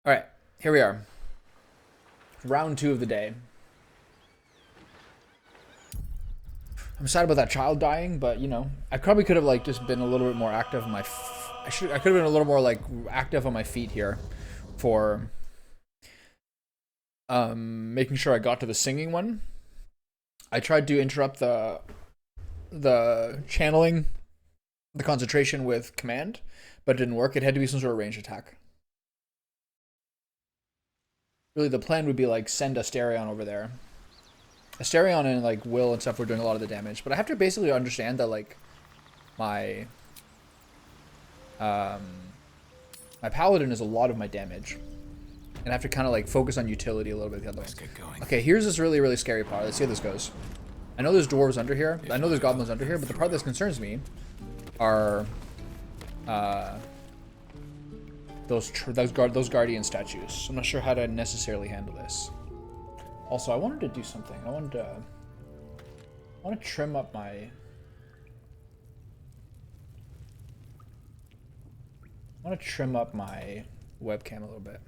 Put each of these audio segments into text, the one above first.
All right, here we are. Round 2 of the day. I'm sad about that child dying, but you know, I probably could have like just been a little bit more active on my. I could have been a little more like active on my feet here, for making sure I got to the singing one. I tried to interrupt the channeling, the concentration with command, but it didn't work. It had to be some sort of range attack. Really, the plan would be like send Asterion over there. Asterion and like Will and stuff were doing a lot of the damage, but I have to basically understand that like my my paladin is a lot of my damage, and I have to kind of like focus on utility a little bit the other way. Okay, here's this really scary part. Let's see how this goes. I know there's dwarves under here. I know there's goblins under here, but the part that concerns me are those guardian statues. I'm not sure how to necessarily handle this. Also, I wanted to do something. I want to trim up my. I want to trim up my webcam a little bit.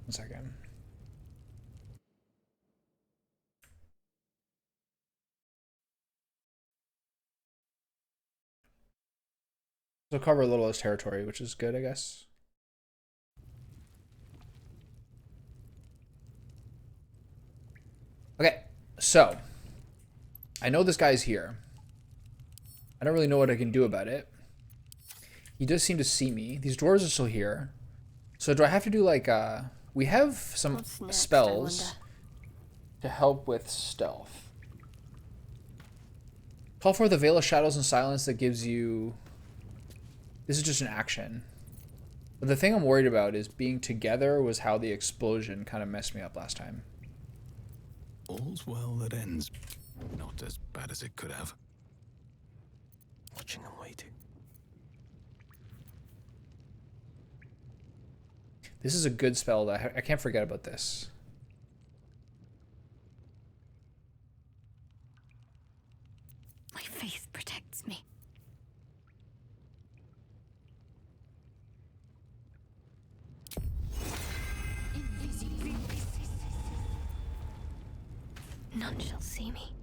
1 second. So cover a little of this territory, which is good, I guess. Okay, so I know this guy's here. I don't really know what I can do about it. He does seem to see me. These dwarves are still here. So do I have to do like we have some spells to help with stealth. Call for the Veil of Shadows and Silence that gives you. This is just an action. But the thing I'm worried about is being together was how the explosion kind of messed me up last time. All's well that ends. Not as bad as it could have. Watching and waiting. This is a good spell that I can't forget about this. My faith protects me. None shall see me.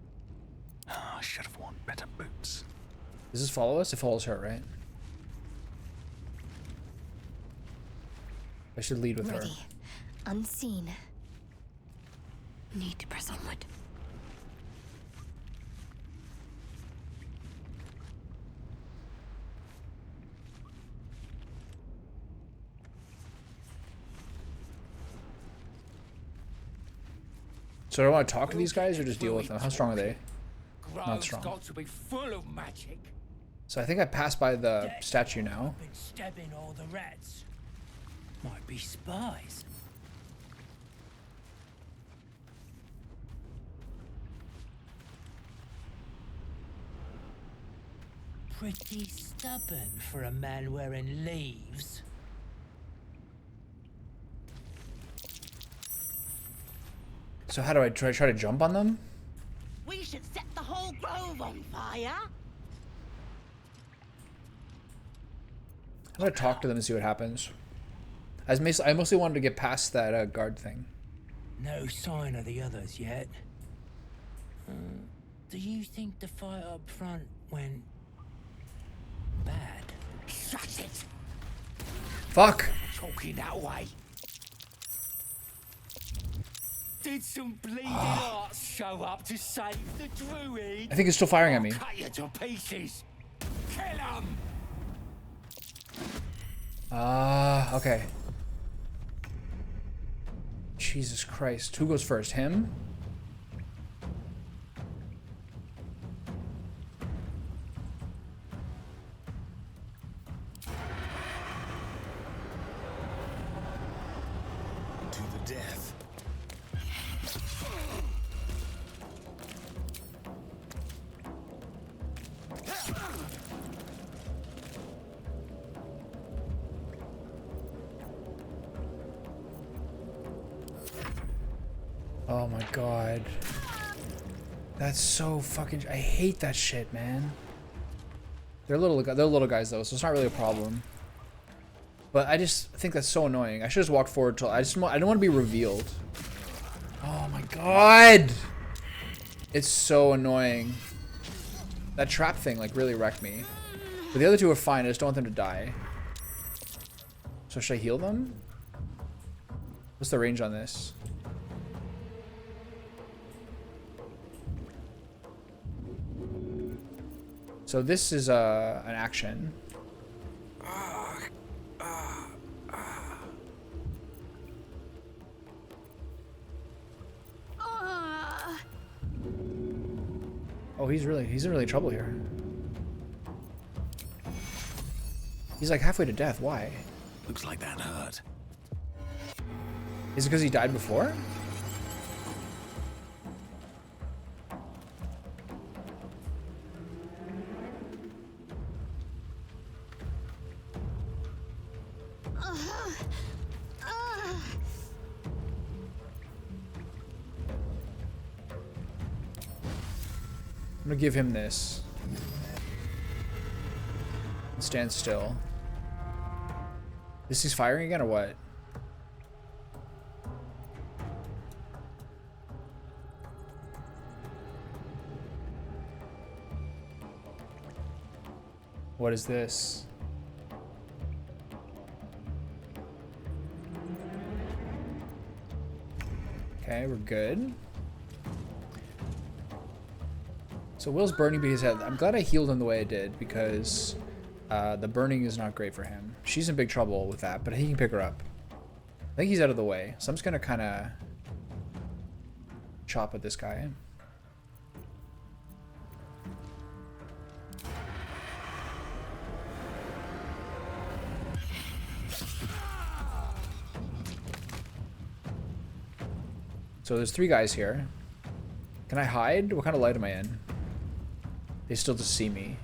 I should have worn better boots. Does this follow us? It follows her, right? I should lead with her. Ready, unseen. Need to press onward. So do I want to talk to these guys or just deal with them? How strong are they? Not strong. Got to be full of magic. So I think I passed by the statue now. Been stabbing all the rats. Might be spies. Pretty stubborn for a man wearing leaves. So how do I try to jump on them? We should set the whole grove on fire. I'm gonna talk to them and see what happens. I mostly wanted to get past that guard thing. No sign of the others yet. Do you think the fight up front went bad? Shut it! Fuck! Talking that way. Did some bleeding hearts show up to save the druid? I think it's still firing at me. Cut you to pieces. Kill him! Okay. Jesus Christ. Who goes first? Him? To the death. Oh my god. That's so fucking. I hate that shit, man. They're little guys though, so it's not really a problem. But I just think that's so annoying. I should just walk forward till I don't want to be revealed. Oh my god! It's so annoying. That trap thing like really wrecked me. But the other two are fine. I just don't want them to die. So should I heal them? What's the range on this? So this is an action. Oh, he's in really trouble here. He's like halfway to death. Why? Looks like that hurt. Is it because he died before? I'm gonna give him this. Stand still. Is he firing again or what? What is this? Okay, we're good. So Will's burning his head. I'm glad I healed him the way I did because the burning is not great for him. She's in big trouble with that, but he can pick her up. I think he's out of the way, so I'm just gonna kind of chop at this guy. So there's 3 guys here. Can I hide? What kind of light am I in? They still just see me.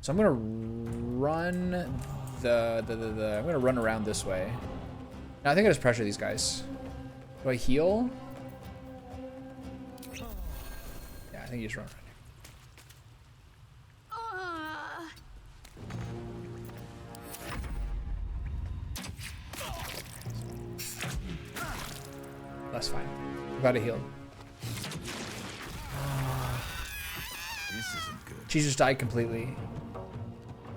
So I'm gonna run I'm gonna run around this way. Now I think I just pressure these guys. Do I heal? Yeah, I think you just run. That's fine. I got to heal. This isn't good. She just died completely.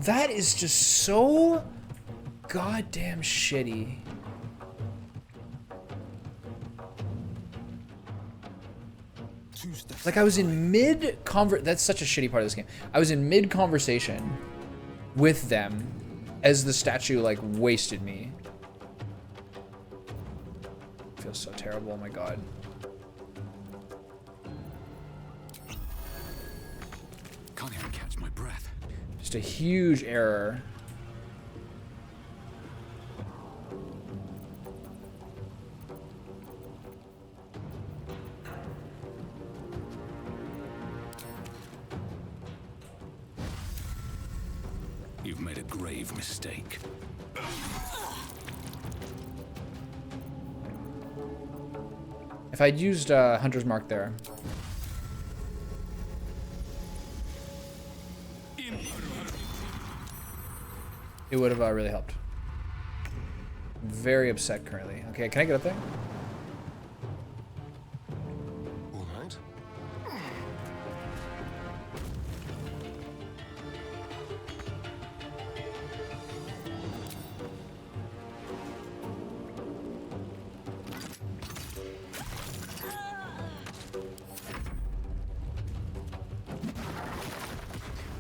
That is just so goddamn shitty. Like I was in that's such a shitty part of this game. I was in mid conversation with them as the statue like wasted me. I feel so terrible, oh my god. Can't even catch my breath. Just a huge error. You've made a grave mistake. If I'd used Hunter's Mark there. It would have really helped. I'm very upset currently. Okay, can I get up there? All right.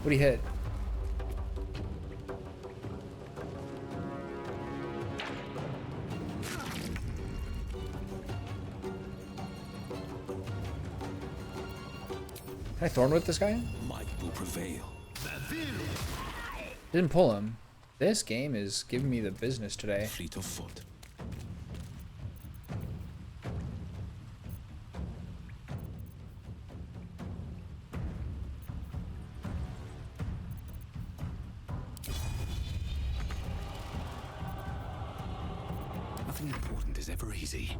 What'd he hit? Can I thorn whip this guy? Might will prevail. Didn't pull him. This game is giving me the business today. Fleet of foot. Nothing important is ever easy.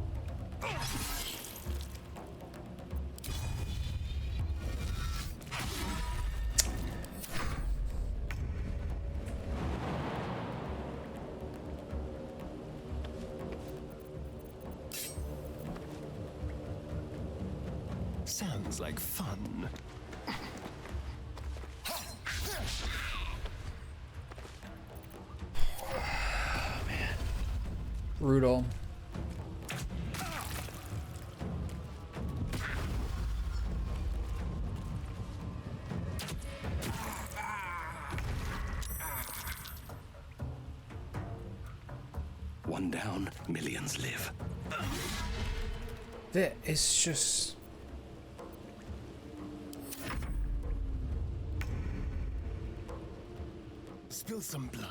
Sounds like fun. Brutal. One down, millions live. That is just... Spill some blood.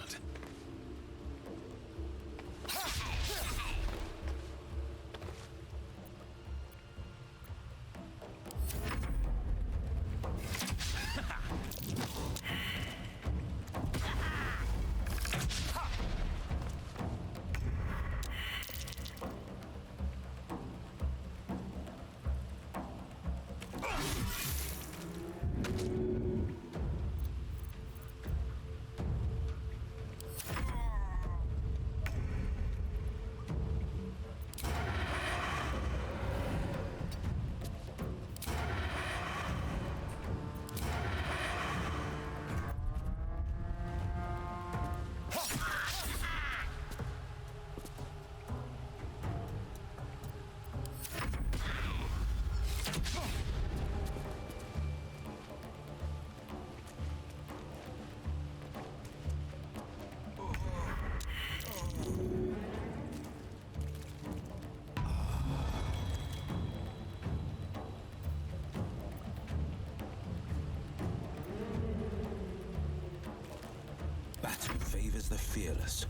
Battle favors the fearless.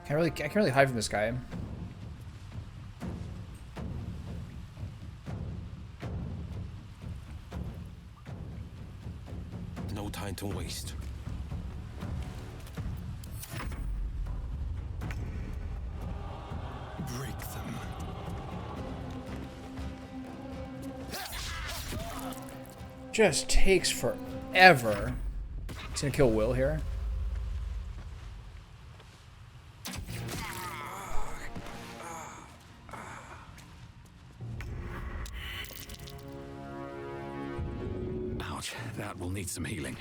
I can't really hide from this guy. No time to waste. Break them. Just takes forever. He's gonna kill Will here. Ouch, that will need some healing.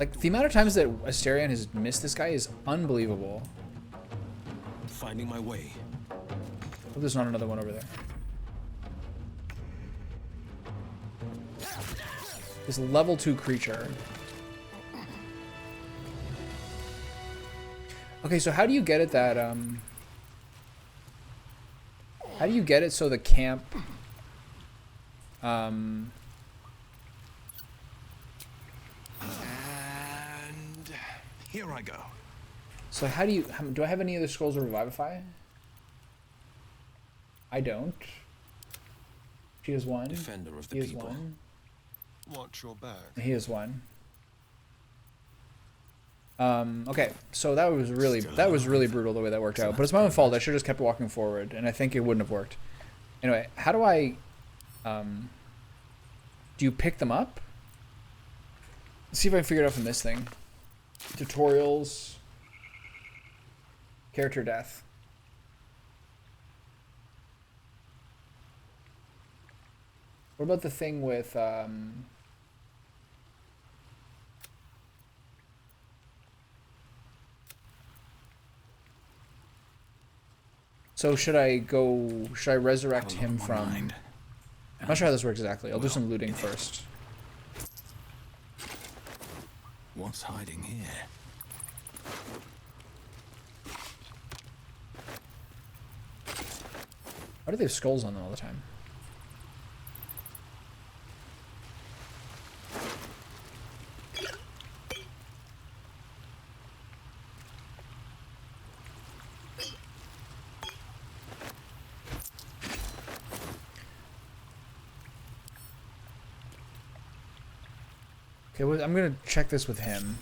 Like, the amount of times that Asterion has missed this guy is unbelievable. Finding my way. Hope there's not another one over there. This level 2 creature. Okay, so how do you get it that, how do you get it so the camp, And here I go. so how do you, do I have any other scrolls of Revivify? I don't. She has one. Defender of the He has people. one. Watch your back. He has one. Okay, so that was really brutal the way that worked out. But it's my own fault. I should have just kept walking forward, and I think it wouldn't have worked. Anyway, how do I, do you pick them up? Let's see if I can figure it out from this thing. Tutorials. Character death. What about the thing with, so should I resurrect him from... I'm not sure how this works exactly. I'll do some looting first. What's hiding here? Why do they have skulls on them all the time? Okay, well, I'm gonna check this with him.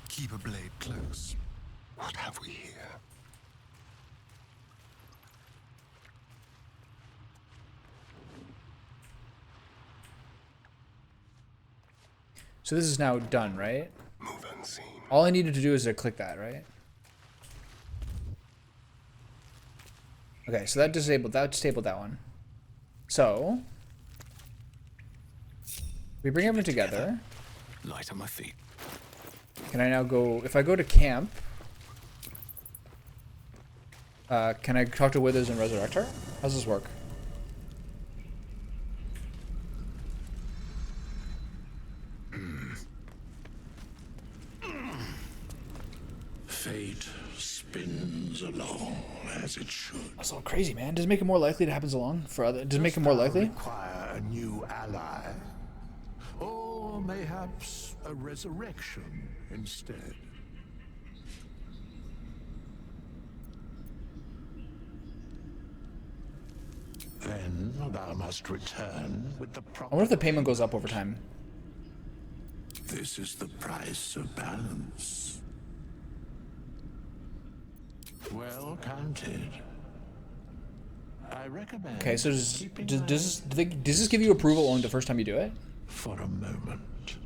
Keep a blade close. What have we here? So this is now done, right? Move unseen. All I needed to do is to click that, right? Okay, so that disabled that one. So we bring everyone together. Light on my feet. Can I now go, if I go to camp, can I talk to Withers and resurrect her? How's this work? Fate spins along as it should. That's all crazy, man. Does it make it more likely it happens along for other? Does it make it more likely? Require a new ally, or mayhaps a resurrection instead. Then thou must return with the I proper. wonder if the payment goes up over time. This is the price of balance. Well counted. I recommend. Okay, so keeping does this give you approval only the first time you do it? for a moment.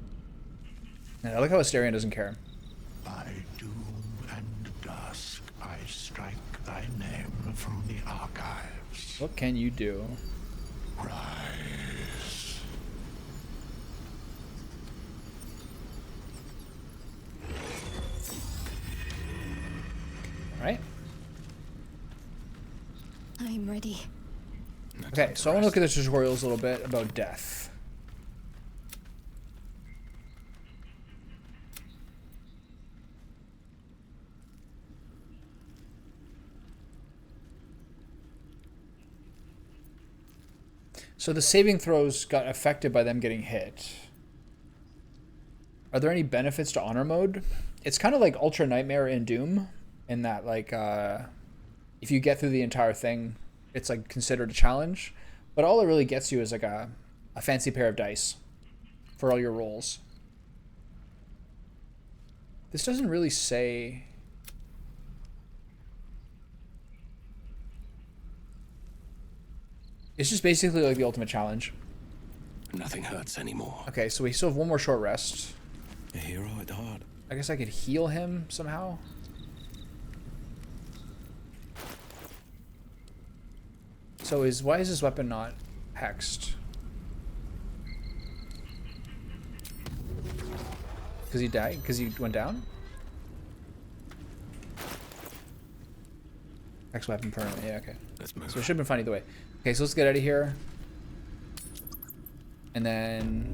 Yeah, I like how Asterion doesn't care. By doom and dusk, I strike thy name from the archives. What can you do? Rise. All right. I'm ready. Okay, so I want to look at the tutorials a little bit about death. So the saving throws got affected by them getting hit. Are there any benefits to honor mode? It's kind of like Ultra Nightmare in Doom, in that like if you get through the entire thing, it's like considered a challenge, but all it really gets you is like a fancy pair of dice for all your rolls. This doesn't really say. It's just basically like the ultimate challenge. Nothing hurts anymore. Okay, so we still have one more short rest. A hero at heart. I guess I could heal him somehow. So why is his weapon not hexed? Because he died? Because he went down? Hex weapon permanent, yeah, okay. Let's move. So it should have been fine either way. Okay, so let's get out of here. And then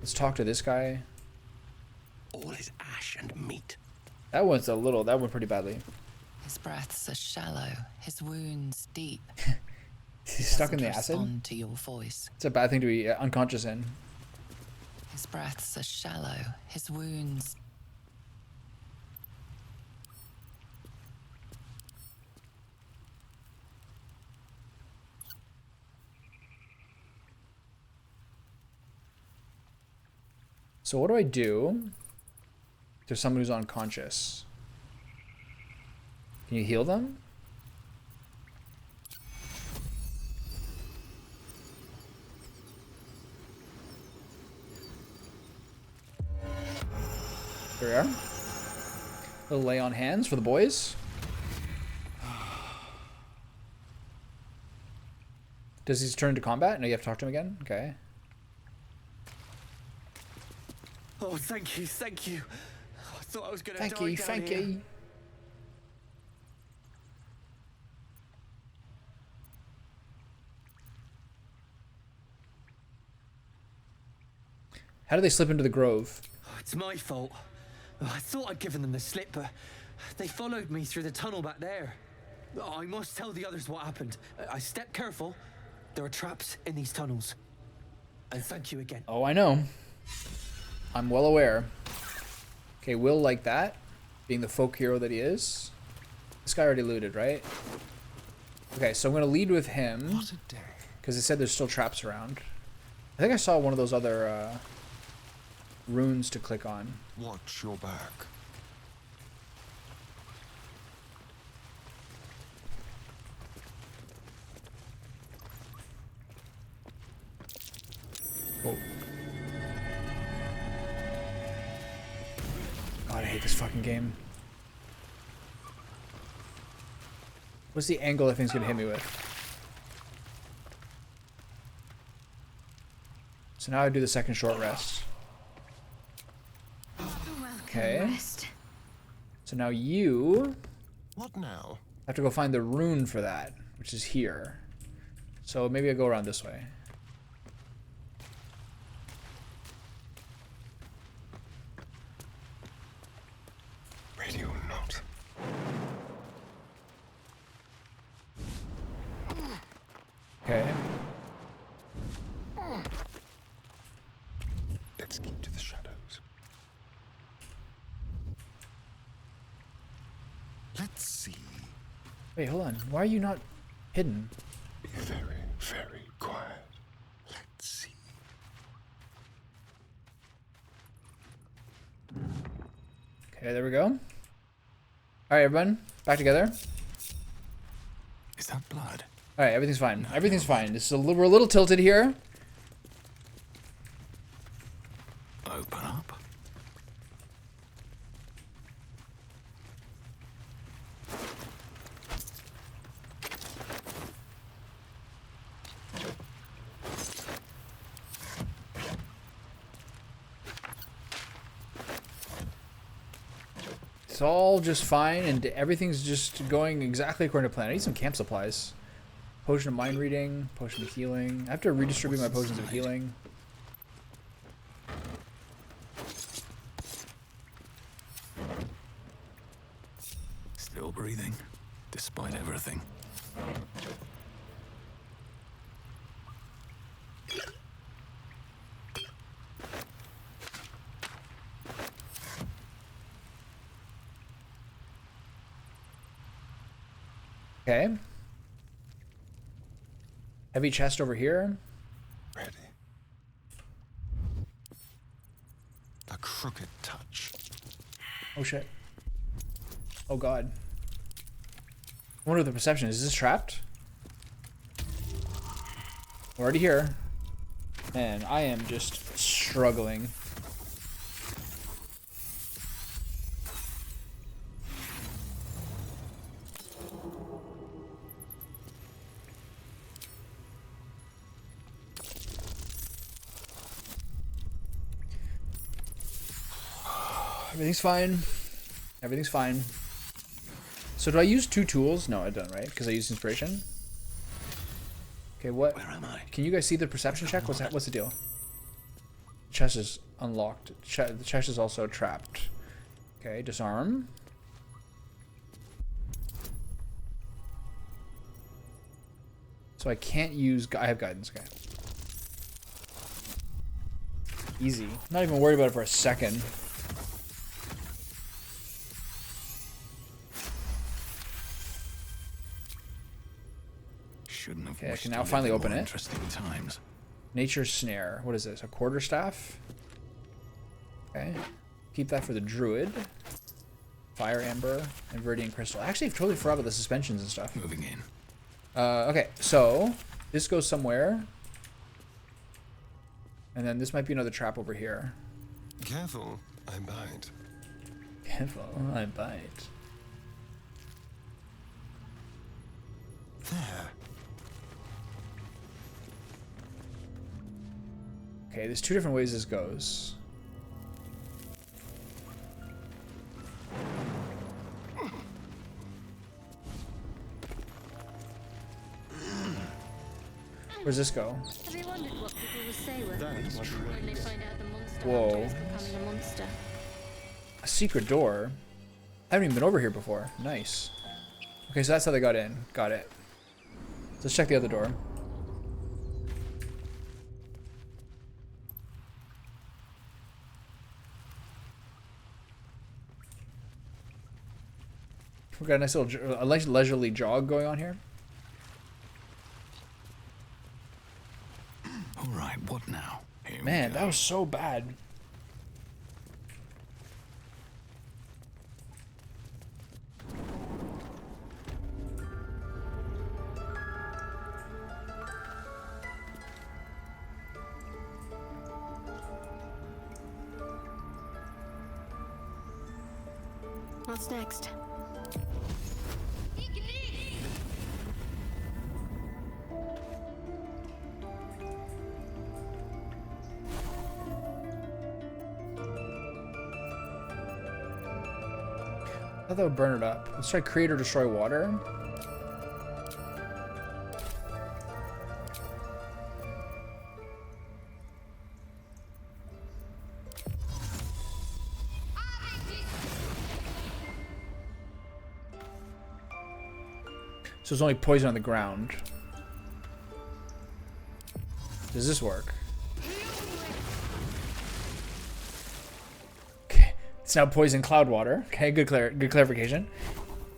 let's talk to this guy. All is ash and meat. That went pretty badly. His breaths are shallow, his wounds deep. He's stuck in the Doesn't acid. respond to your voice. It's a bad thing to be unconscious in. His breaths are shallow, his wounds. So what do I do to someone who's unconscious? Can you heal them? There we are. A little lay on hands for the boys. Does he turn to combat? No, you have to talk to him again? Okay. Oh, thank you, thank you. I thought I was gonna Thank die you, down thank here. you. How do they slip into the grove? Oh, it's my fault. Oh, I thought I'd given them the slip, but they followed me through the tunnel back there. Oh, I must tell the others what happened. I stepped careful. There are traps in these tunnels. And thank you again. Oh, I know. I'm well aware. Okay, Will like that, being the folk hero that he is. This guy already looted, right? Okay, so I'm going to lead with him. What a day. Because it said there's still traps around. I think I saw one of those other runes to click on. Watch your back. Oh. hate this fucking game. What's the angle that thing's gonna hit me with? So now I do the second short rest. Okay. So now you What now? have to go find the rune for that, which is here. So maybe I go around this way. Radio note. Okay. Let's keep to the shadows. Let's see. Wait, hold on. Why are you not hidden? Be very, very quiet. Let's see. Okay, there we go. Alright, everyone. Back together. Is that blood? Alright, everything's fine. Everything's fine. This is we're a little tilted here. Open up. It's all just fine, and everything's just going exactly according to plan. I need some camp supplies. Potion of mind reading, potion of healing. I have to redistribute my potions of healing. Still breathing, despite everything. Okay. Heavy chest over here. Ready. A crooked touch. Oh shit. Oh god. I wonder what the perception is. Is this trapped? We're already here. Man, I am just struggling. Everything's fine. Everything's fine. So do I use 2 tools? No, I don't, right? Because I used inspiration. Okay, what? Where am I? Can you guys see the perception check? What's that? What's the deal? Chest is unlocked. The chest is also trapped. Okay, disarm. So I can't use. I have guidance. Okay. Easy. Not even worried about it for a second. Shouldn't have. Okay, I wished can to now live finally in open more it. Interesting times. Nature's snare. What is this? A quarterstaff? Okay. Keep that for the druid. Fire amber and viridian crystal. I actually totally forgot about the suspensions and stuff. Moving in. Okay, so this goes somewhere. And then this might be another trap over here. Careful, I bite. Careful, I bite. There. Okay, there's 2 different ways this goes. Where's this go? Have you wondered what people will say when That is what they find out the monster Whoa. hunter is becoming a monster? A secret door? I haven't even been over here before. Nice. Okay, so that's how they got in. Got it. Let's check the other door. We've got a nice little leisurely jog going on here. All right, what now? Here we Man, go. that was so bad. What's next? I thought that would burn it up. Let's try create or destroy water. So it's only poison on the ground. Does this work? Okay, it's now poison cloud water. Okay, good clarification.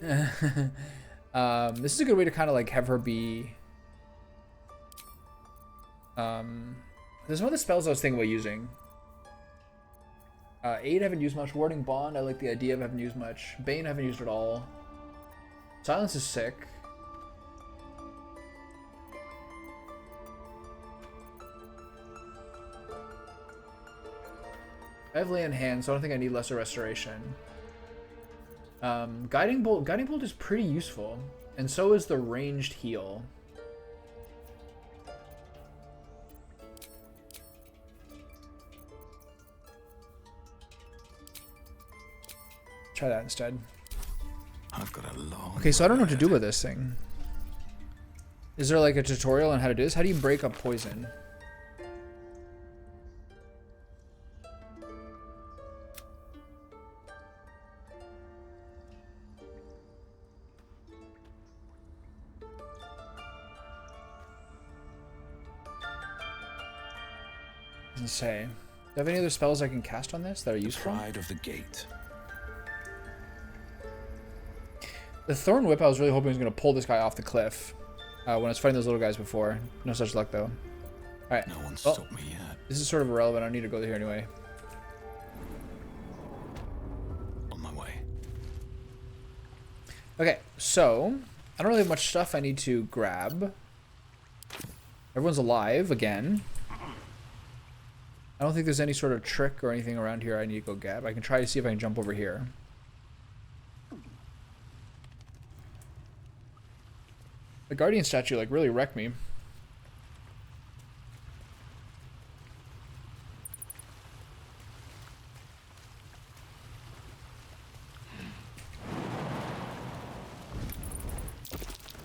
This is a good way to kind of like have her be. There's some other spells I was thinking about using. Aid I haven't used much. Warding Bond I like the idea of, haven't used much. Bane I haven't used at all. Silence is sick. I have lay in hand, so I don't think I need lesser restoration. Guiding bolt is pretty useful, and so is the ranged heal. Try that instead. I've got a long. Okay, so I don't know what to do with this thing. Is there like a tutorial on how to do this? How do you break up poison? Doesn't say. Do I have any other spells I can cast on this that are useful? Pride of the gate. The Thorn Whip, I was really hoping was going to pull this guy off the cliff when I was fighting those little guys before. No such luck, though. Alright. No one's Well, stopped me yet. this is sort of irrelevant. I don't need to go here anyway. On my way. Okay, so I don't really have much stuff I need to grab. Everyone's alive again. I don't think there's any sort of trick or anything around here I need to go get. I can try to see if I can jump over here. The Guardian statue like really wrecked me.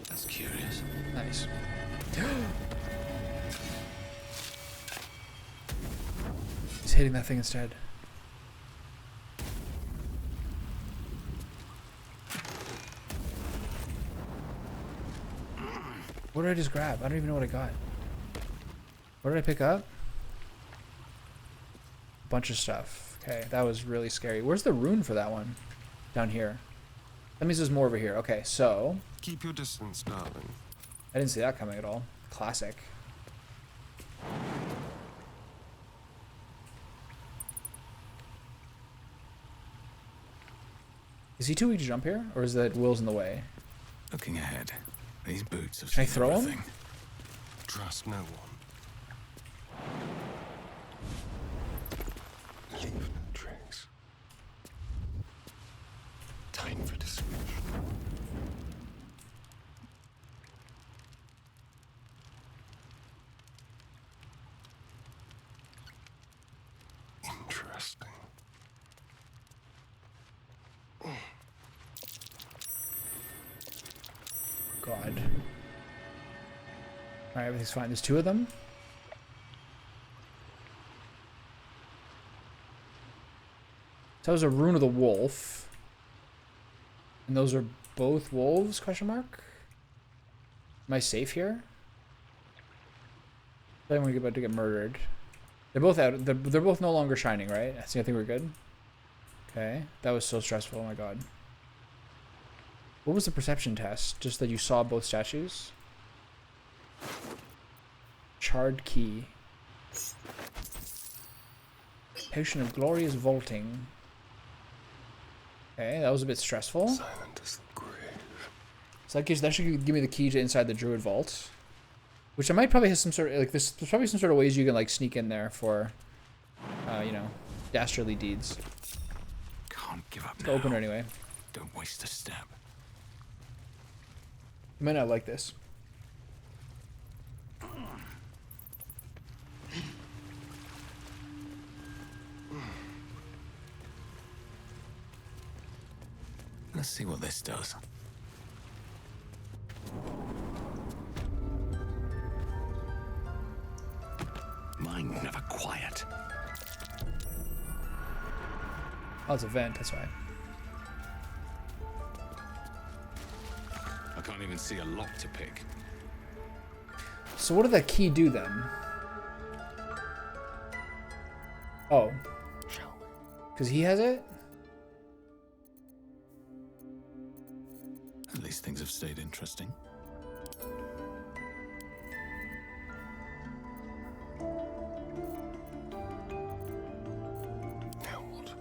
That's curious. Nice. He's hitting that thing instead. What did I just grab? I don't even know what I got. What did I pick up? A bunch of stuff. Okay, that was really scary. Where's the rune for that one? Down here. That means there's more over here. Okay, so... Keep your distance, darling. I didn't see that coming at all. Classic. Is he too weak to jump here? Or is that Will's in the way? Looking ahead. These boots have Can I seen throw 'em? everything. Trust no one. Leave no trace. Time for discretion. Interesting. God. Alright, everything's fine. There's two of them. So that was a rune of the wolf. And those are both wolves, question mark? Am I safe here? I think we're about to get murdered. They're both out. They're both no longer shining, right? I think we're good. Okay. That was so stressful. Oh my god. What was the perception test? Just that you saw both statues? Charred key. Potion of glorious vaulting. Okay, that was a bit stressful. Silent as the grave. So that should give me the key to inside the druid vault. Which I might probably have some sort of, like, there's probably some sort of ways you can, like, sneak in there for, you know, dastardly deeds. Can't give up Let's now. go open it anyway. Don't waste a step. I might not like this. Let's see what this does. Mind never quiet. Oh, it's a vent, that's why. I can't even see a lock to pick. So what did that key do then? Oh. Because he has it? At least things have stayed interesting. Now what?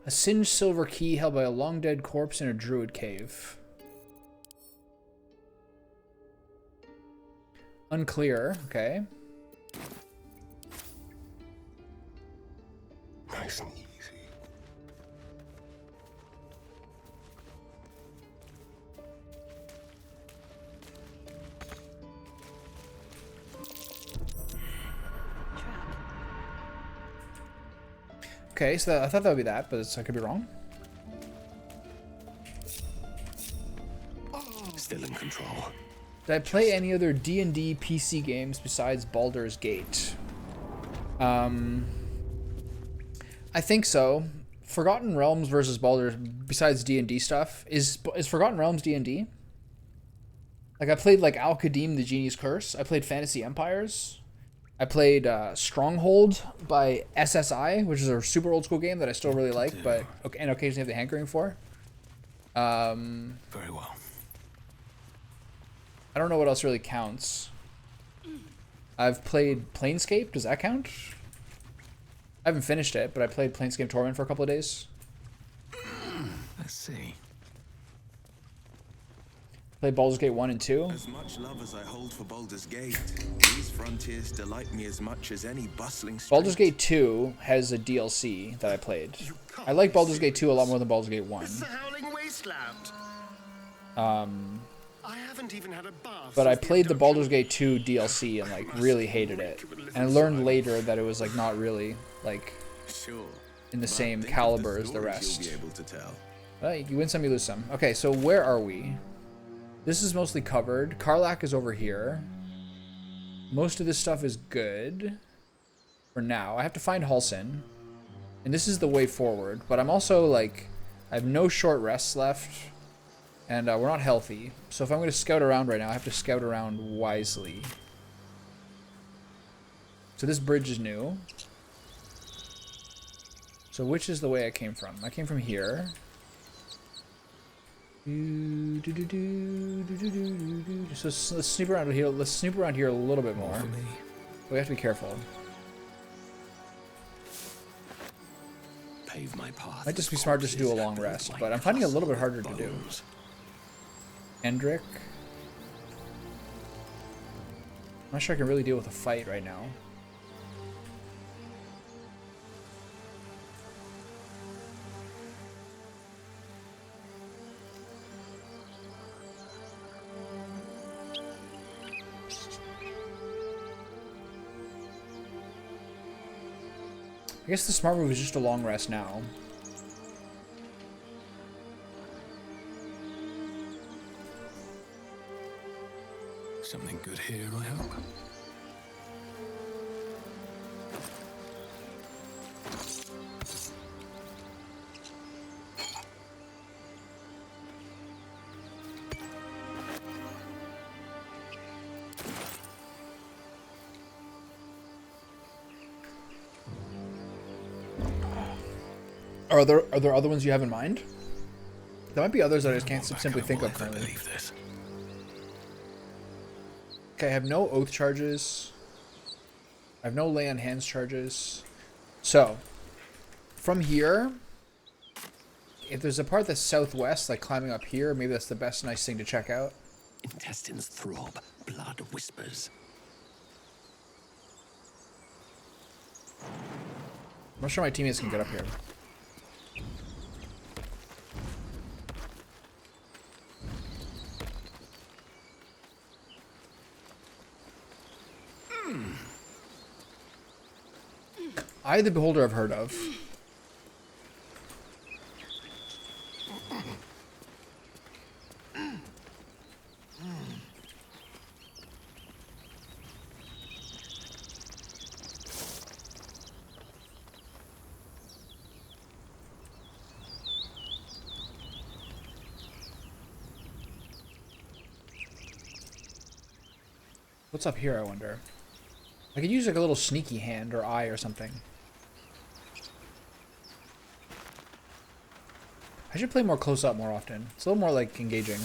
A singed silver key held by a long dead corpse in a druid cave. Unclear, okay. Nice and easy. Okay, so I thought that would be that, but I could be wrong. Still in control. Did I play any other D&D PC games besides Baldur's Gate? I think so. Forgotten Realms versus Baldur, besides D&D stuff, is Forgotten Realms D&D? Like, I played, like, Al-Qadim, The Genie's Curse. I played Fantasy Empires. I played Stronghold by SSI, which is a super old school game that I still really like, but and occasionally have the hankering for. Very well. I don't know what else really counts. I've played Planescape. Does that count? I haven't finished it, but I played Planescape Torment for a couple of days. Let's see. Played Baldur's Gate 1 and 2. As much love as I hold for Baldur's Gate, these frontiers delight me as much as any bustling street. Baldur's Gate 2 has a DLC that I played. I like Baldur's Gate 2 a lot more than Baldur's Gate 1. It's the Howling Wasteland. I haven't even had a bath. But I since played the abduction. Baldur's Gate 2 DLC and like really hated it. And I learned later that it was like not really like Sure. in the But same think of caliber the as the stories rest. You'll be able to tell. You win some, you lose some. Okay, so where are we? This is mostly covered. Karlak is over here. Most of this stuff is good for now. I have to find Halsin. And this is the way forward. But I'm also like, I have no short rests left. And we're not healthy. So if I'm going to scout around right now, I have to scout around wisely. So this bridge is new. So which is the way I came from? I came from here. So let's snoop around here. Let's snoop around here a little bit more. We have to be careful. Pave my path. Might just be smart just to do a long rest, but I'm finding it a little bit harder to do. Hendrik. I'm not sure I can really deal with a fight right now. I guess the smart move is just a long rest now. Something good here, I hope. Are there other ones you have in mind? There might be others that I just can't simply think of currently. Believe this. Okay, I have no oath charges. I have no lay on hands charges. So, from here, if there's a part that's southwest, like climbing up here, maybe that's the best nice thing to check out. Intestines throb, blood whispers. not sure my teammates can get up here. I, the Beholder, I've heard of. What's up here, I wonder? I could use like a little sneaky hand or eye or something. I should play more close up more often. It's a little more like engaging.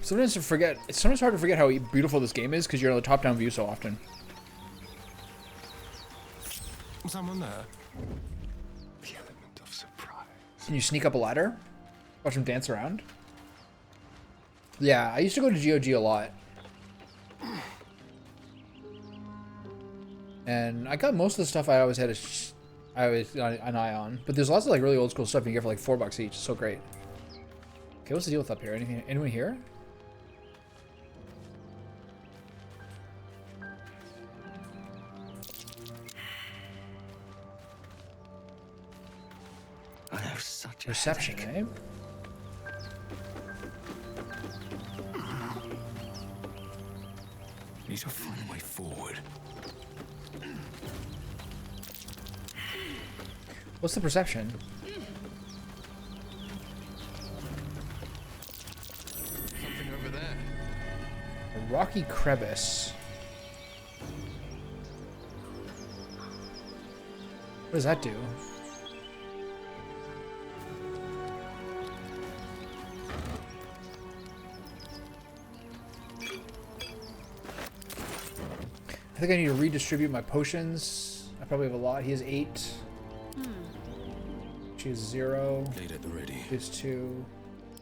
Sometimes it's sometimes hard to forget how beautiful this game is because you're on the top-down view so often. Someone there? The element of surprise. Can you sneak up a ladder? Watch him dance around? Yeah, I used to go to GOG a lot. And I got most of the stuff I always had an eye on. But there's lots of like really old school stuff you get for like $4 each. It's so great. Okay, what's the deal with up here? Anyone here? I have such a Reception, headache. eh? Need to find a way forward. What's the perception? Something over there. A rocky crevice. What does that do? I think I need to redistribute my potions. I probably have a lot. He has 8. She has 0. Blade at the ready. He has 2.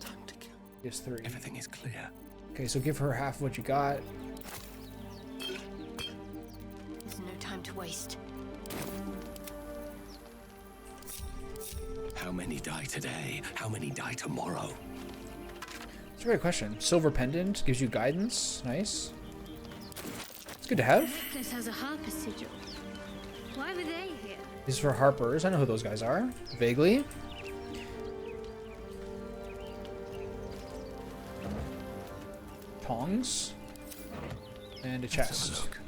Time to kill. He has 3. Everything is clear. Okay, so give her half of what you got. There's no time to waste. How many die today? How many die tomorrow? That's a great question. Silver pendant gives you guidance. Nice. It's good to have. This has a harper sigil. Why were they here? These are for harpers. I know who those guys are. Vaguely. Tongs. And a Let's have chest. a look.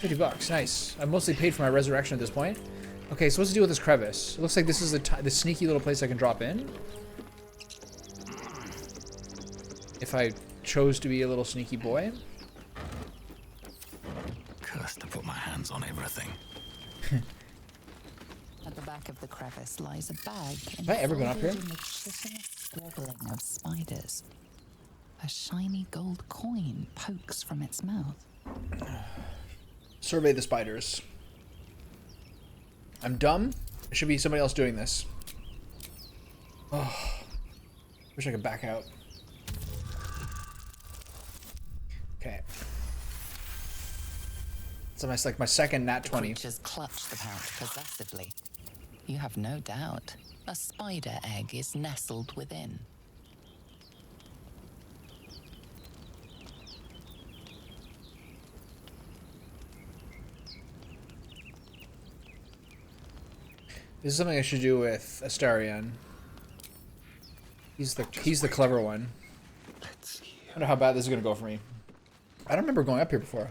$50. Nice. I mostly paid for my resurrection at this point. Okay, so what's the deal with this crevice? It looks like this is the sneaky little place I can drop in. If I chose to be a little sneaky boy. Cursed to put my hands on everything. At the back of the crevice lies a bag. Have I ever been up here? enfolded in the chitinous squabbling of spiders. A shiny gold coin pokes from its mouth. Survey the spiders. I'm dumb. There should be somebody else doing this. Oh, wish I could back out. Okay. So that's like my second nat 20. Creatures clutch the pouch possessively. You have no doubt. A spider egg is nestled within. This is something I should do with Astarion. He's the clever one. Let's see. I don't know how bad this is gonna go for me. I don't remember going up here before.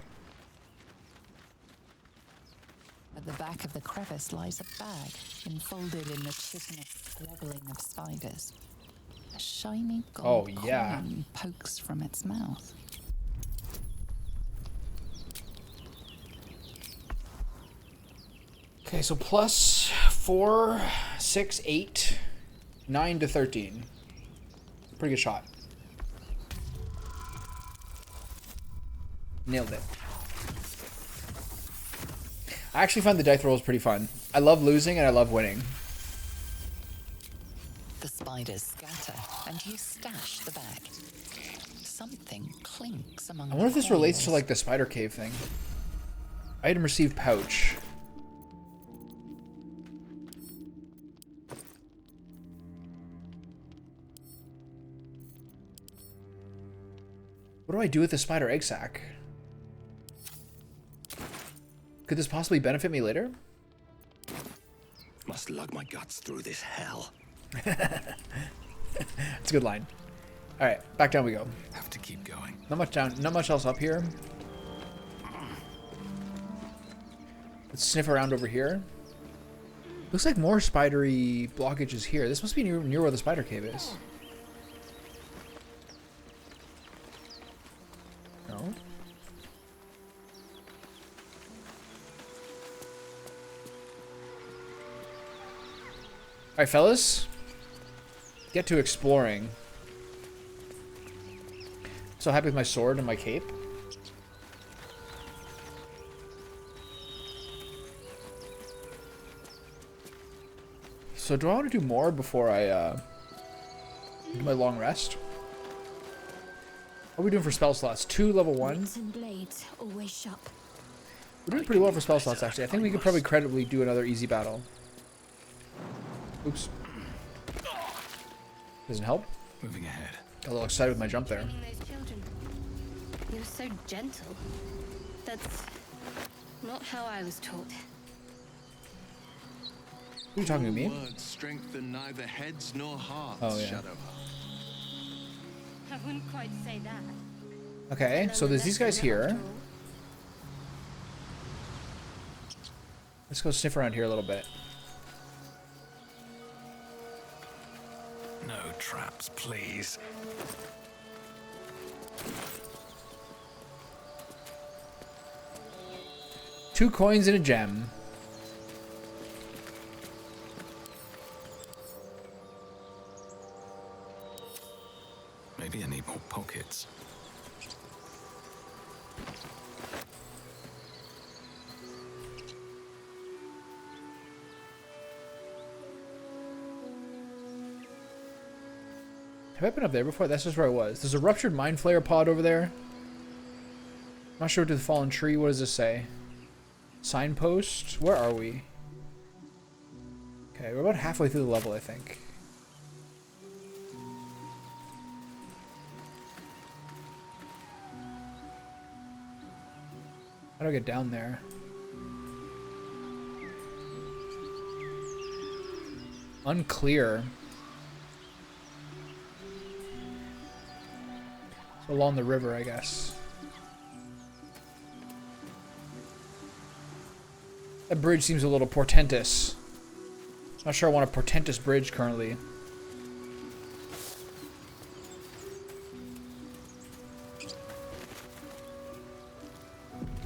At the back of the crevice lies a bag, enfolded in the chitinous squabbling of spiders. A shiny gold yeah. coin pokes from its mouth. Okay, so plus 4, 6, 8, 9 to 13. Pretty good shot. Nailed it. I actually find the dice rolls pretty fun. I love losing and I love winning. The spiders scatter, and you stash the bag. Something clinks among I wonder if this relates to corners. like the spider cave thing. Item received pouch. What do I do with the spider egg sac? Could this possibly benefit me later? Must lug my guts through this hell. It's a good line. All right, back down we go. Have to keep going. Not much down, not much else up here. Let's sniff around over here. Looks like more spidery blockages here. This must be near where the spider cave is. No? Alright, fellas. Get to exploring. So happy with my sword and my cape. So do I want to do more before I do my long rest? What are we doing for spell slots? 2 level 1. Blades and blades always sharp. We're doing pretty well for spell slots, actually. I think we could probably credibly do another easy battle. Oops. Doesn't help. Moving ahead. Got a little excited with my jump there. Training those children. You're so gentle. That's not how I was taught. Who are you talking to, me? Words strengthen neither heads nor hearts, Oh, yeah. Shadowheart. I wouldn't quite say that. Okay, so there's these guys here. Let's go sniff around here a little bit. No traps, please. Two coins and a gem. Maybe I need more pockets. Have I been up there before? That's just where I was. There's a ruptured mind flayer pod over there. Not sure what to the fallen tree. What does this say? Signpost? Where are we? Okay, we're about halfway through the level, I think. How do I get down there? Unclear. So along the river, I guess. That bridge seems a little portentous. Not sure I want a portentous bridge currently.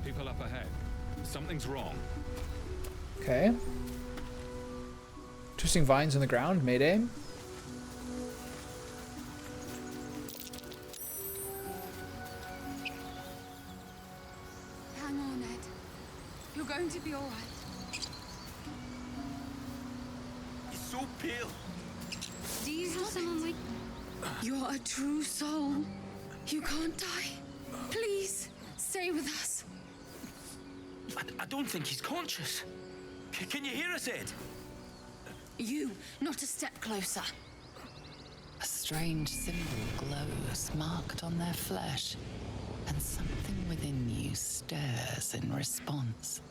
People up ahead. Something's wrong. Okay. Twisting vines in the ground. Mayday. Hang on, Ed. You're going to be all right. He's so pale. Do you have someone with... You're a true soul. You can't die. Please, stay with us. I don't think he's conscious. Can you hear us, Ed? You, not a step closer. A strange symbol glows, marked on their flesh, and something within you stirs in response.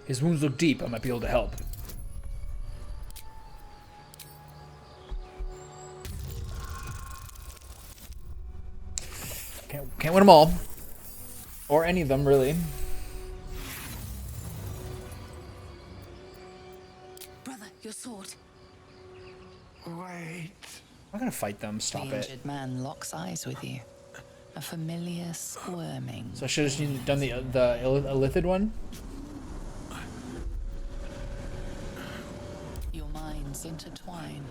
His wounds look deep. I might be able to help. Can't win them all. Or any of them, really. Brother, your sword. Wait. I'm not gonna fight them. Stop The it. injured man locks eyes with you. A familiar squirming. So I should have done the illithid one. paths intertwine.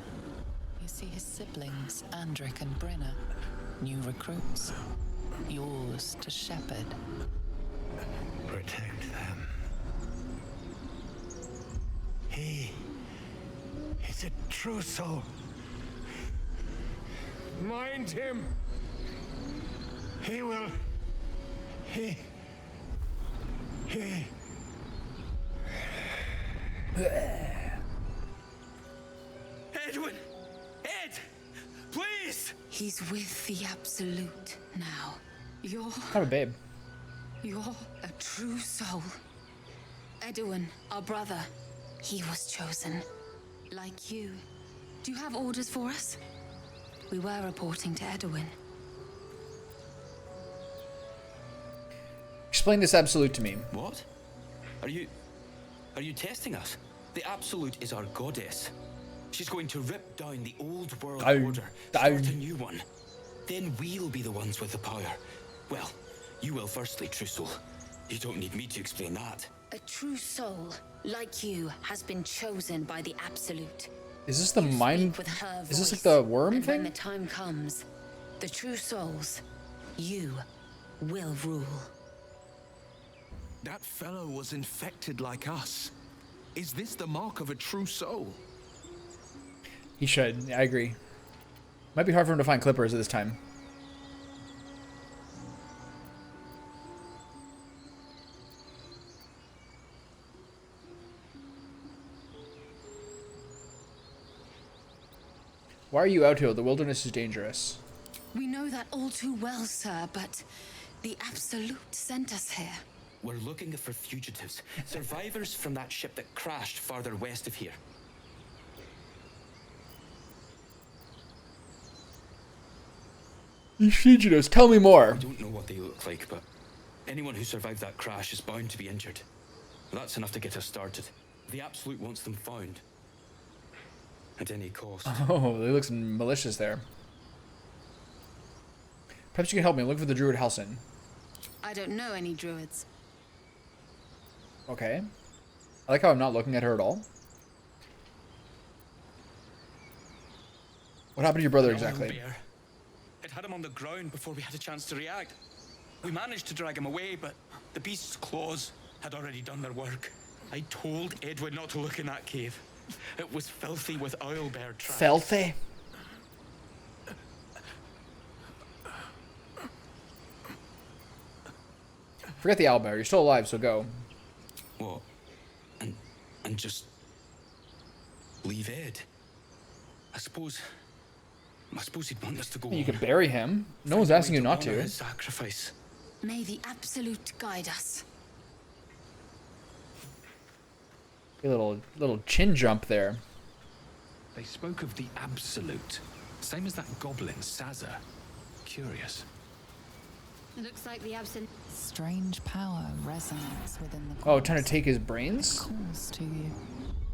You see his siblings, Andric and Brenna, new recruits, yours to shepherd. Protect them. He is a true soul. Mind him. He will. He. Edwin! Ed! Please! He's with the Absolute now. You're Kind of a babe. a true soul. Edwin, our brother, he was chosen. Like you. Do you have orders for us? We were reporting to Edwin. Explain this absolute to me. What? Are you testing us? The Absolute is our goddess. She's going to rip down the old world order, start a new one. Then we'll be the ones with the power. Well, you will firstly, True Soul. You don't need me to explain that. A true soul, like you, has been chosen by the Absolute. Is this the mind? With her Is this voice, like the worm and thing? when the time comes, the true souls, you will rule. That fellow was infected like us. Is this the mark of a true soul? He should. I agree. Might be hard for him to find clippers at this time. Why are you out here? The wilderness is dangerous. We know that all too well, sir, but the Absolute sent us here. We're looking for fugitives, survivors from that ship that crashed farther west of here. You fugitives, tell me more. I don't know what they look like, but anyone who survived that crash is bound to be injured. That's enough to get us started. The Absolute wants them found. At any cost. Oh, they look malicious there. Perhaps you can help me. Look for the druid Halsin. I don't know any druids. Okay. I like how I'm not looking at her at all. What happened to your brother exactly? Bear. It had him on the ground before we had a chance to react. We managed to drag him away, but the beast's claws had already done their work. I told Edwin not to look in that cave. It was filthy with owlbear traps. Filthy? Forget the owlbear. You're still alive, so go. What? And just leave Ed? I suppose he'd want us to go. You could bury him. No one's asking you not to. Sacrifice. May the Absolute guide us. A little chin jump there. They spoke of the Absolute. Same as that goblin, Sazza. Curious. Looks like the Absolute. Strange power resonates within the corpse. Oh, trying to take his brains? Calls to you.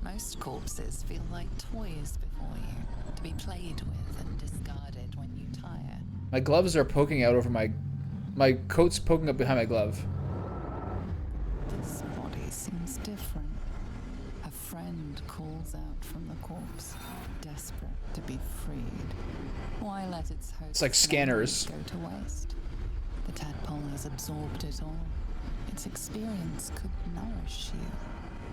Most corpses feel like toys before you, to be played with and discarded when you tire. My gloves are poking out over my coat's poking up behind my glove. This body seems different. A friend calls out from the corpse, desperate to be freed. Why let its host It's like scanners. go to waste? The tadpole has absorbed it all. Its experience could nourish you.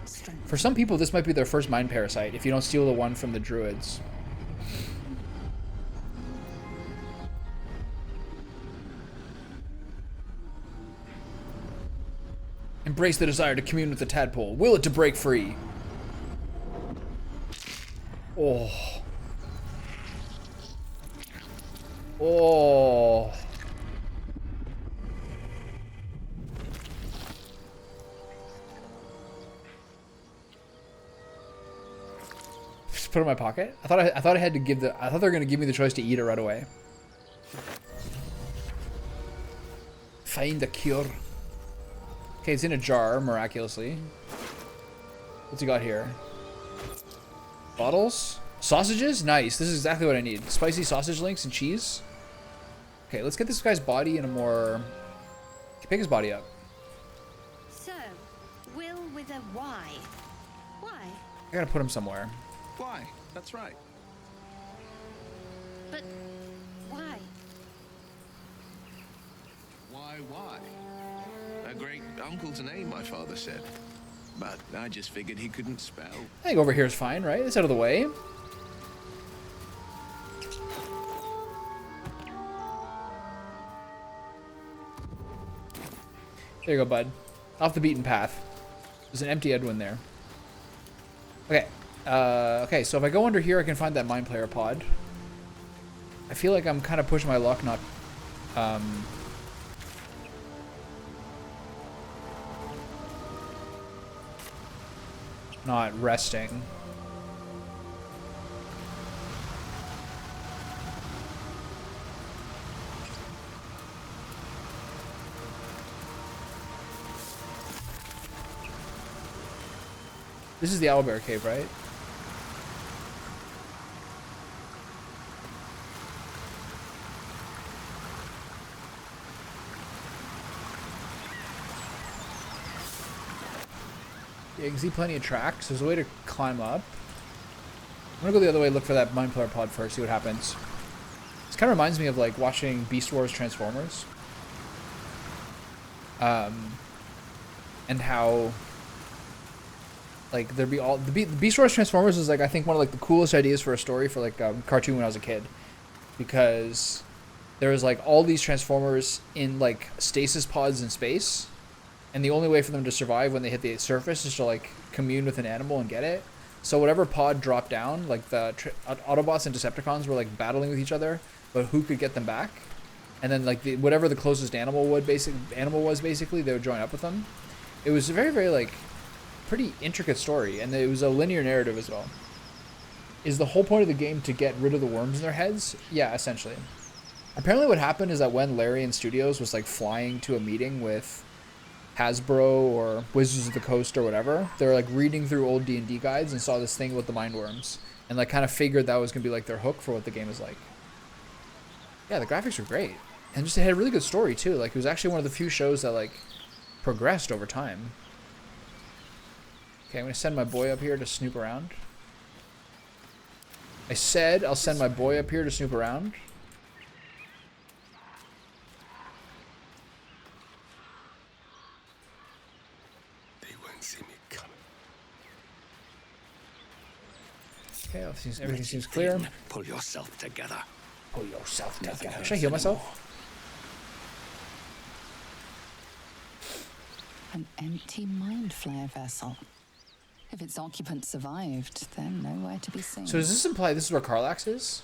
Strength. For some people, this might be their first mind parasite, if you don't steal the one from the druids. Embrace the desire to commune with the tadpole. Will it to break free. Oh. Oh. Just put it in my pocket. I thought I had to give the. I thought they were gonna give me the choice to eat it right away. Find the cure. Okay, it's in a jar, miraculously. What's he got here? Bottles? Sausages? Nice. This is exactly what I need. Spicy sausage links and cheese. Okay, let's get this guy's body in a more... Pick his body up. So, Will with a Y. Why? I gotta put him somewhere. Why? That's right. But why? Why? A great uncle's name, my father said. But I just figured he couldn't spell. I think over here is fine, right? It's out of the way. There you go, bud. Off the beaten path. There's an empty Edwin there. Okay. Okay, so if I go under here, I can find that Mind Player pod. I feel like I'm kind of pushing my luck, not resting. This is the Owlbear Cave, right? Yeah, you can see plenty of tracks. There's a way to climb up. I'm gonna go the other way, look for that Mind Player pod first, see what happens. This kind of reminds me of like watching Beast Wars Transformers. And how like there'd be all the Beast Wars Transformers is like I think one of like the coolest ideas for a story for like a cartoon when I was a kid, because there was like all these Transformers in like stasis pods in space, and the only way for them to survive when they hit the surface is to like commune with an animal and get it. So whatever pod dropped down, like the Autobots and Decepticons were like battling with each other, but who could get them back? And then like whatever the closest animal was basically, they would join up with them. It was a very, very like pretty intricate story, and it was a linear narrative as well. Is the whole point of the game to get rid of the worms in their heads? Yeah, essentially. Apparently what happened is that when Larian Studios was like flying to a meeting with Hasbro or Wizards of the Coast or whatever, they were like reading through old D&D guides and saw this thing with the mind worms, and like kind of figured that was gonna be like their hook for what the game is like. Yeah, the graphics were great, and just it had a really good story too. Like it was actually one of the few shows that like progressed over time. Okay, I'm gonna send my boy up here to snoop around. I said I'll send my boy up here to snoop around. They won't see me coming. Okay, everything seems clear. Pull yourself together. Pull yourself together. Should I heal myself? An empty mind flare vessel. If its occupant survived, then nowhere to be seen. So does this imply this is where Karlax is?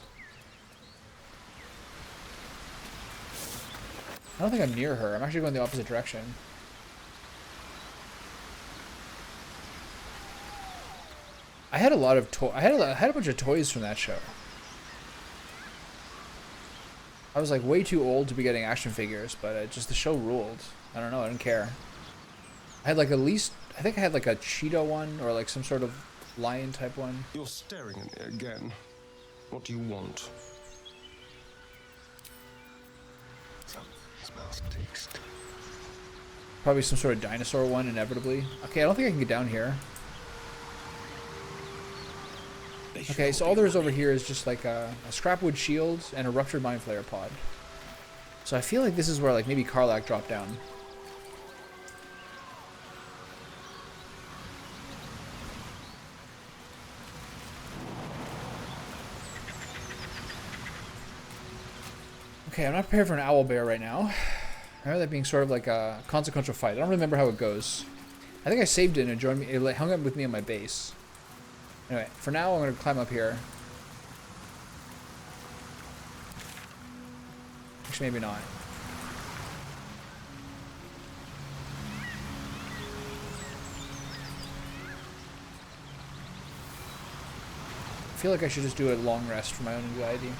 I don't think I'm near her. I'm actually going the opposite direction. I had a lot of I had a bunch of toys from that show. I was like way too old to be getting action figures, but just the show ruled. I don't know. I didn't care. I had like at least, I think I had like a cheetah one or like some sort of lion type one. You're staring at me again. What do you want? Smells taste. Probably some sort of dinosaur one, inevitably. Okay, I don't think I can get down here. Okay, so all there is over here is just like a scrapwood shield and a ruptured mind flayer pod. So I feel like this is where like maybe Karlach dropped down. Okay, I'm not prepared for an owl bear right now. I remember that being sort of like a consequential fight. I don't remember how it goes. I think I saved it and it joined me. It hung up with me on my base. Anyway, for now I'm going to climb up here. Actually, maybe not. I feel like I should just do a long rest for my own anxiety.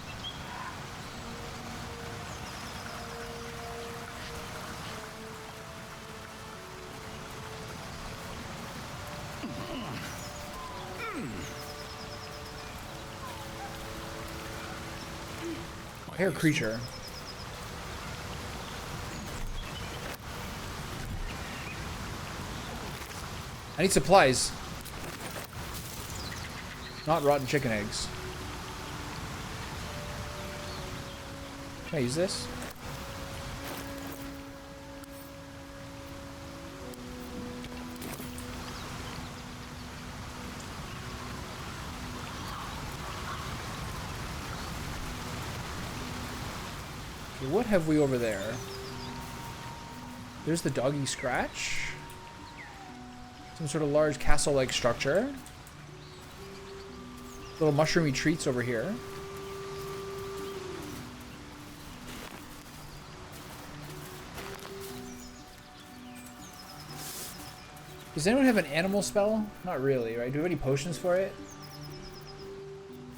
I hear a creature. I need supplies. Not rotten chicken eggs. Can I use this? Okay, what have we over there? There's the doggy scratch. Some sort of large castle-like structure. Little mushroomy treats over here. Does anyone have an animal spell? Not really, right? Do we have any potions for it?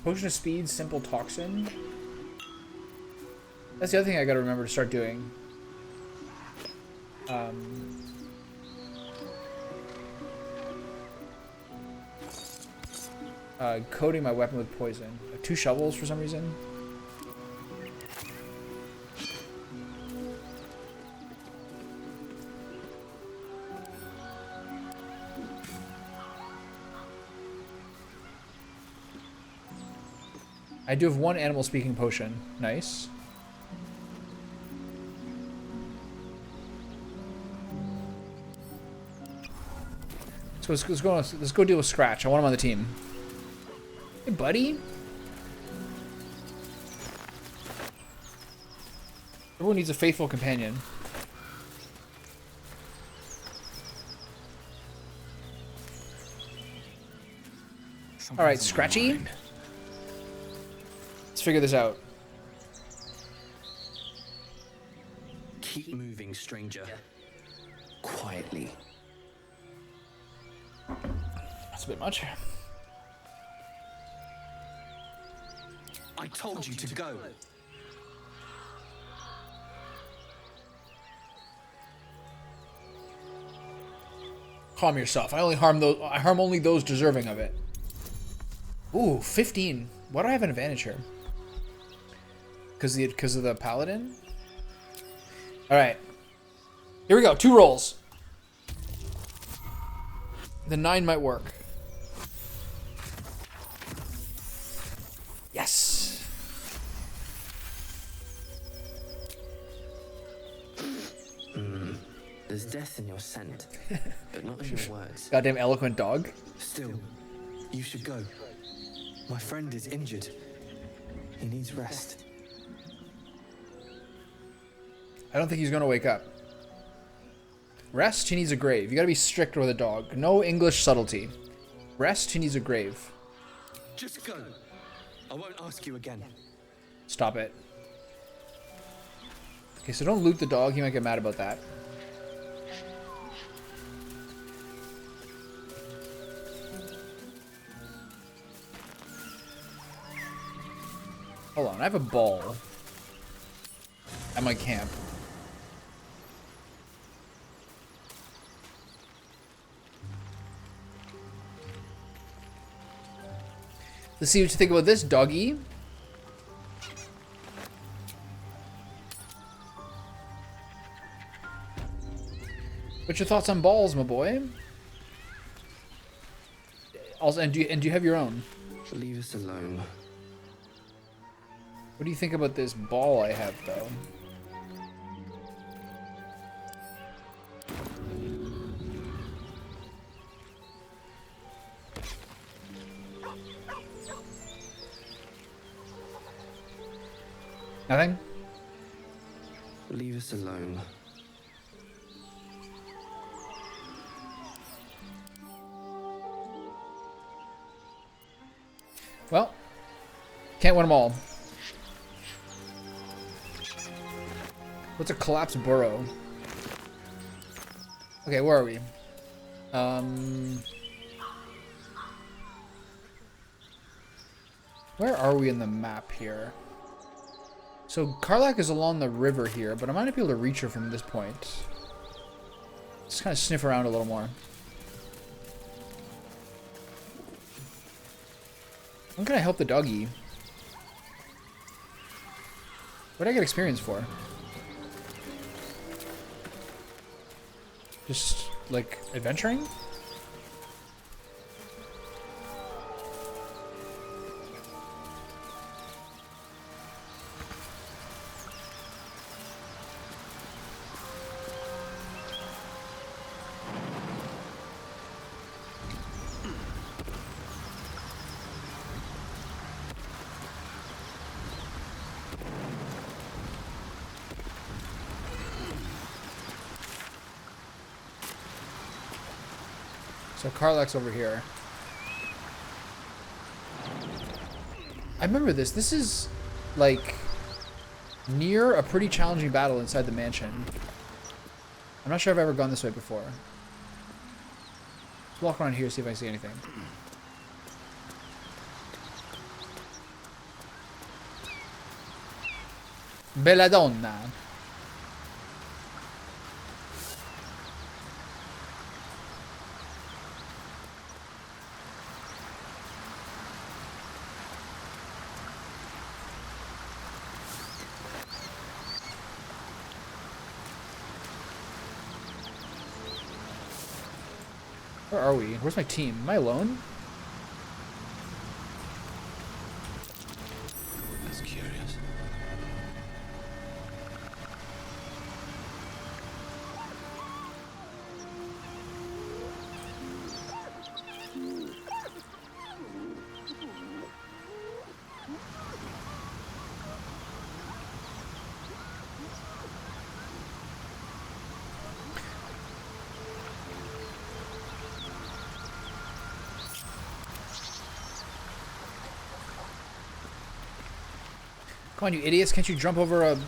Potion of speed, simple toxin. That's the other thing I gotta remember to start doing. Coating my weapon with poison. 2 shovels for some reason. I do have 1 animal speaking potion. Nice. So let's go deal with Scratch. I want him on the team. Hey, buddy. Everyone needs a faithful companion. All right, Scratchy. Let's figure this out. Keep moving, stranger. Quietly. That's a bit much. I told you to go. Calm yourself. I harm only those deserving of it. Ooh, 15. Why do I have an advantage here? Because of the paladin? All right. Here we go. 2 rolls. The 9 might work. Yes. There's death in your scent, but not in your words. Goddamn eloquent dog. Still, you should go. My friend is injured. He needs rest. I don't think he's gonna wake up. Rest, he needs a grave. You gotta be strict with a dog. No English subtlety. Rest, he needs a grave. Just go. I won't ask you again. Stop it. Okay, so don't loot the dog. He might get mad about that. Hold on, I have a ball at my camp. Let's see what you think about this, doggy. What's your thoughts on balls, my boy? Also, and do you have your own? Leave us alone. What do you think about this ball I have, though? Nothing? Leave us alone. Well, can't win them all. What's a collapsed burrow? Okay, where are we? Where are we in the map here? So Karlach is along the river here, but I might not be able to reach her from this point. Just kind of sniff around a little more. When can I help the doggy? What did I get experience for? Just, like, adventuring? So Karlach's over here. I remember this. This is, like, near a pretty challenging battle inside the mansion. I'm not sure I've ever gone this way before. Let's walk around here, see if I see anything. Belladonna. Where are we? Where's my team? Am I alone? That's curious. Come on, you idiots. Can't you jump over a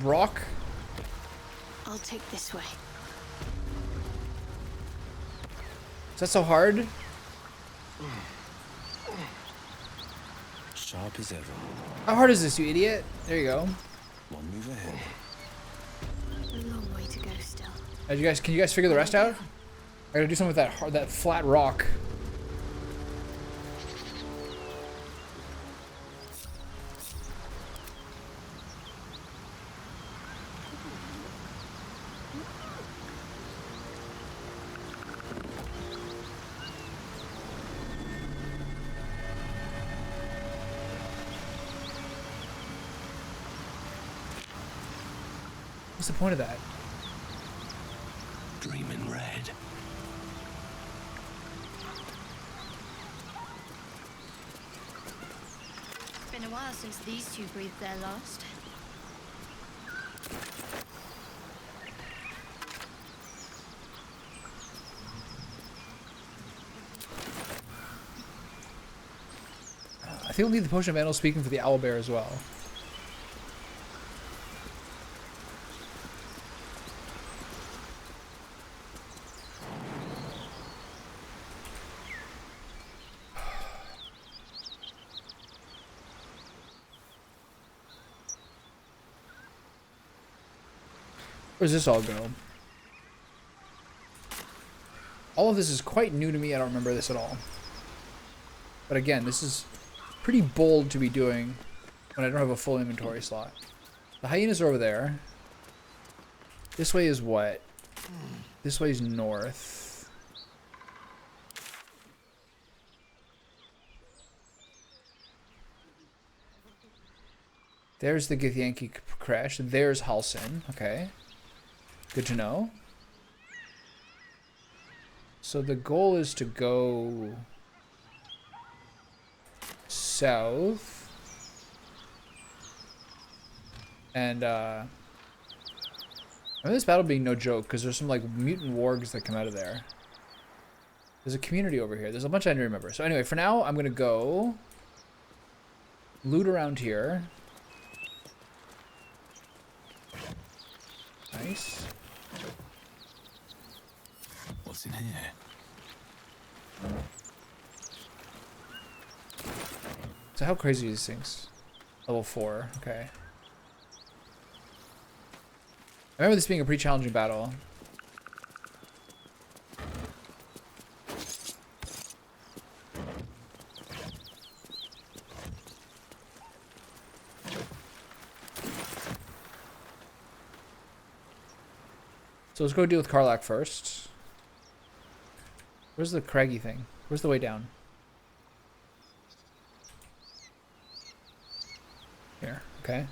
rock? I'll take this way. Is that so hard? Sharp as ever. How hard is this, you idiot? There you go. One move ahead. A long way to go still. Can you guys figure the rest out? I gotta do something with that flat rock. What's the point of that? Dreaming red. It's been a while since these two breathed their last. I think we'll need the potion of animal speaking for the owlbear as well. Where does this all go? All of this is quite new to me. I don't remember this at all. But again, this is pretty bold to be doing when I don't have a full inventory slot. The hyenas are over there. This way is what? This way is north. There's the Githyanki crash. There's Halsin. Okay. Good to know. So the goal is to go south. And remember this battle being no joke because there's some like mutant wargs that come out of there. There's a community over here. There's a bunch I didn't remember. So anyway, for now I'm gonna go loot around here. Nice. What's in here? So how crazy are these things? Level 4, okay. I remember this being a pretty challenging battle. So let's go deal with Karlach first. Where's the craggy thing? Where's the way down? Here, okay.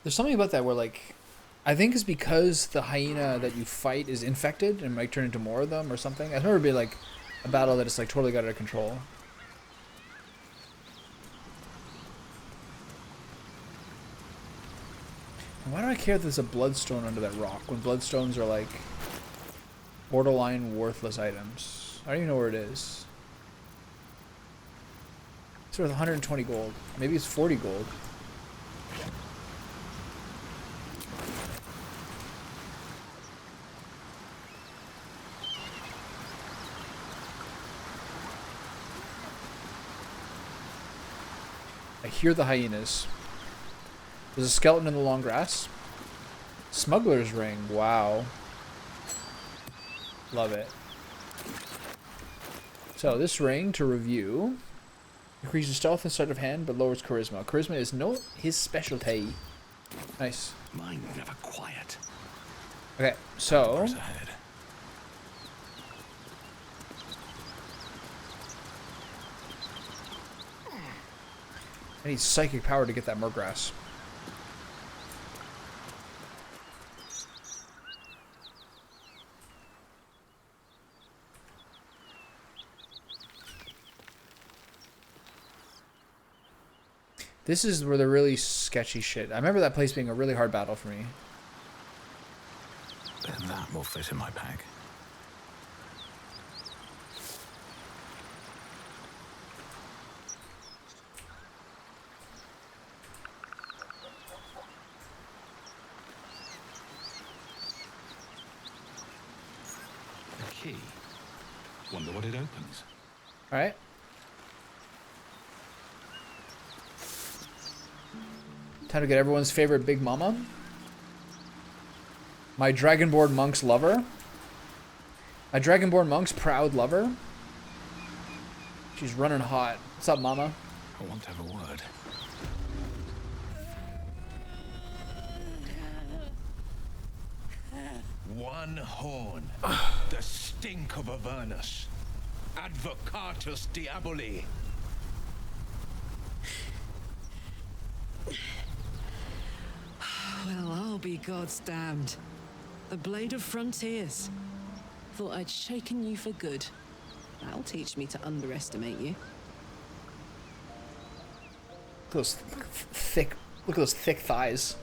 There's something about that where, like, I think it's because the hyena that you fight is infected and might turn into more of them or something. I remember it being like a battle that is like totally got out of control. Why do I care if there's a bloodstone under that rock when bloodstones are like borderline worthless items? I don't even know where it is. It's worth 120 gold. Maybe it's 40 gold. I hear the hyenas. There's a skeleton in the long grass. Smuggler's ring. Wow. Love it. So this ring, to review, increases stealth and sleight of hand, but lowers charisma. Charisma is not his specialty. Nice. Mine never quiet. Okay, so I need psychic power to get that Murgrass. This is where the really sketchy shit. I remember that place being a really hard battle for me. Then that will fit in my pack. A key. Wonder what it opens. All right. Time to get everyone's favorite Big Mama. My Dragonborn monk's lover. My Dragonborn monk's proud lover. She's running hot. What's up, Mama? I want to have a word. One horn. The stink of Avernus. Advocatus Diaboli. Well, I'll be God's damned. The Blade of Frontiers. Thought I'd shaken you for good. That'll teach me to underestimate you. Look at those thick thighs.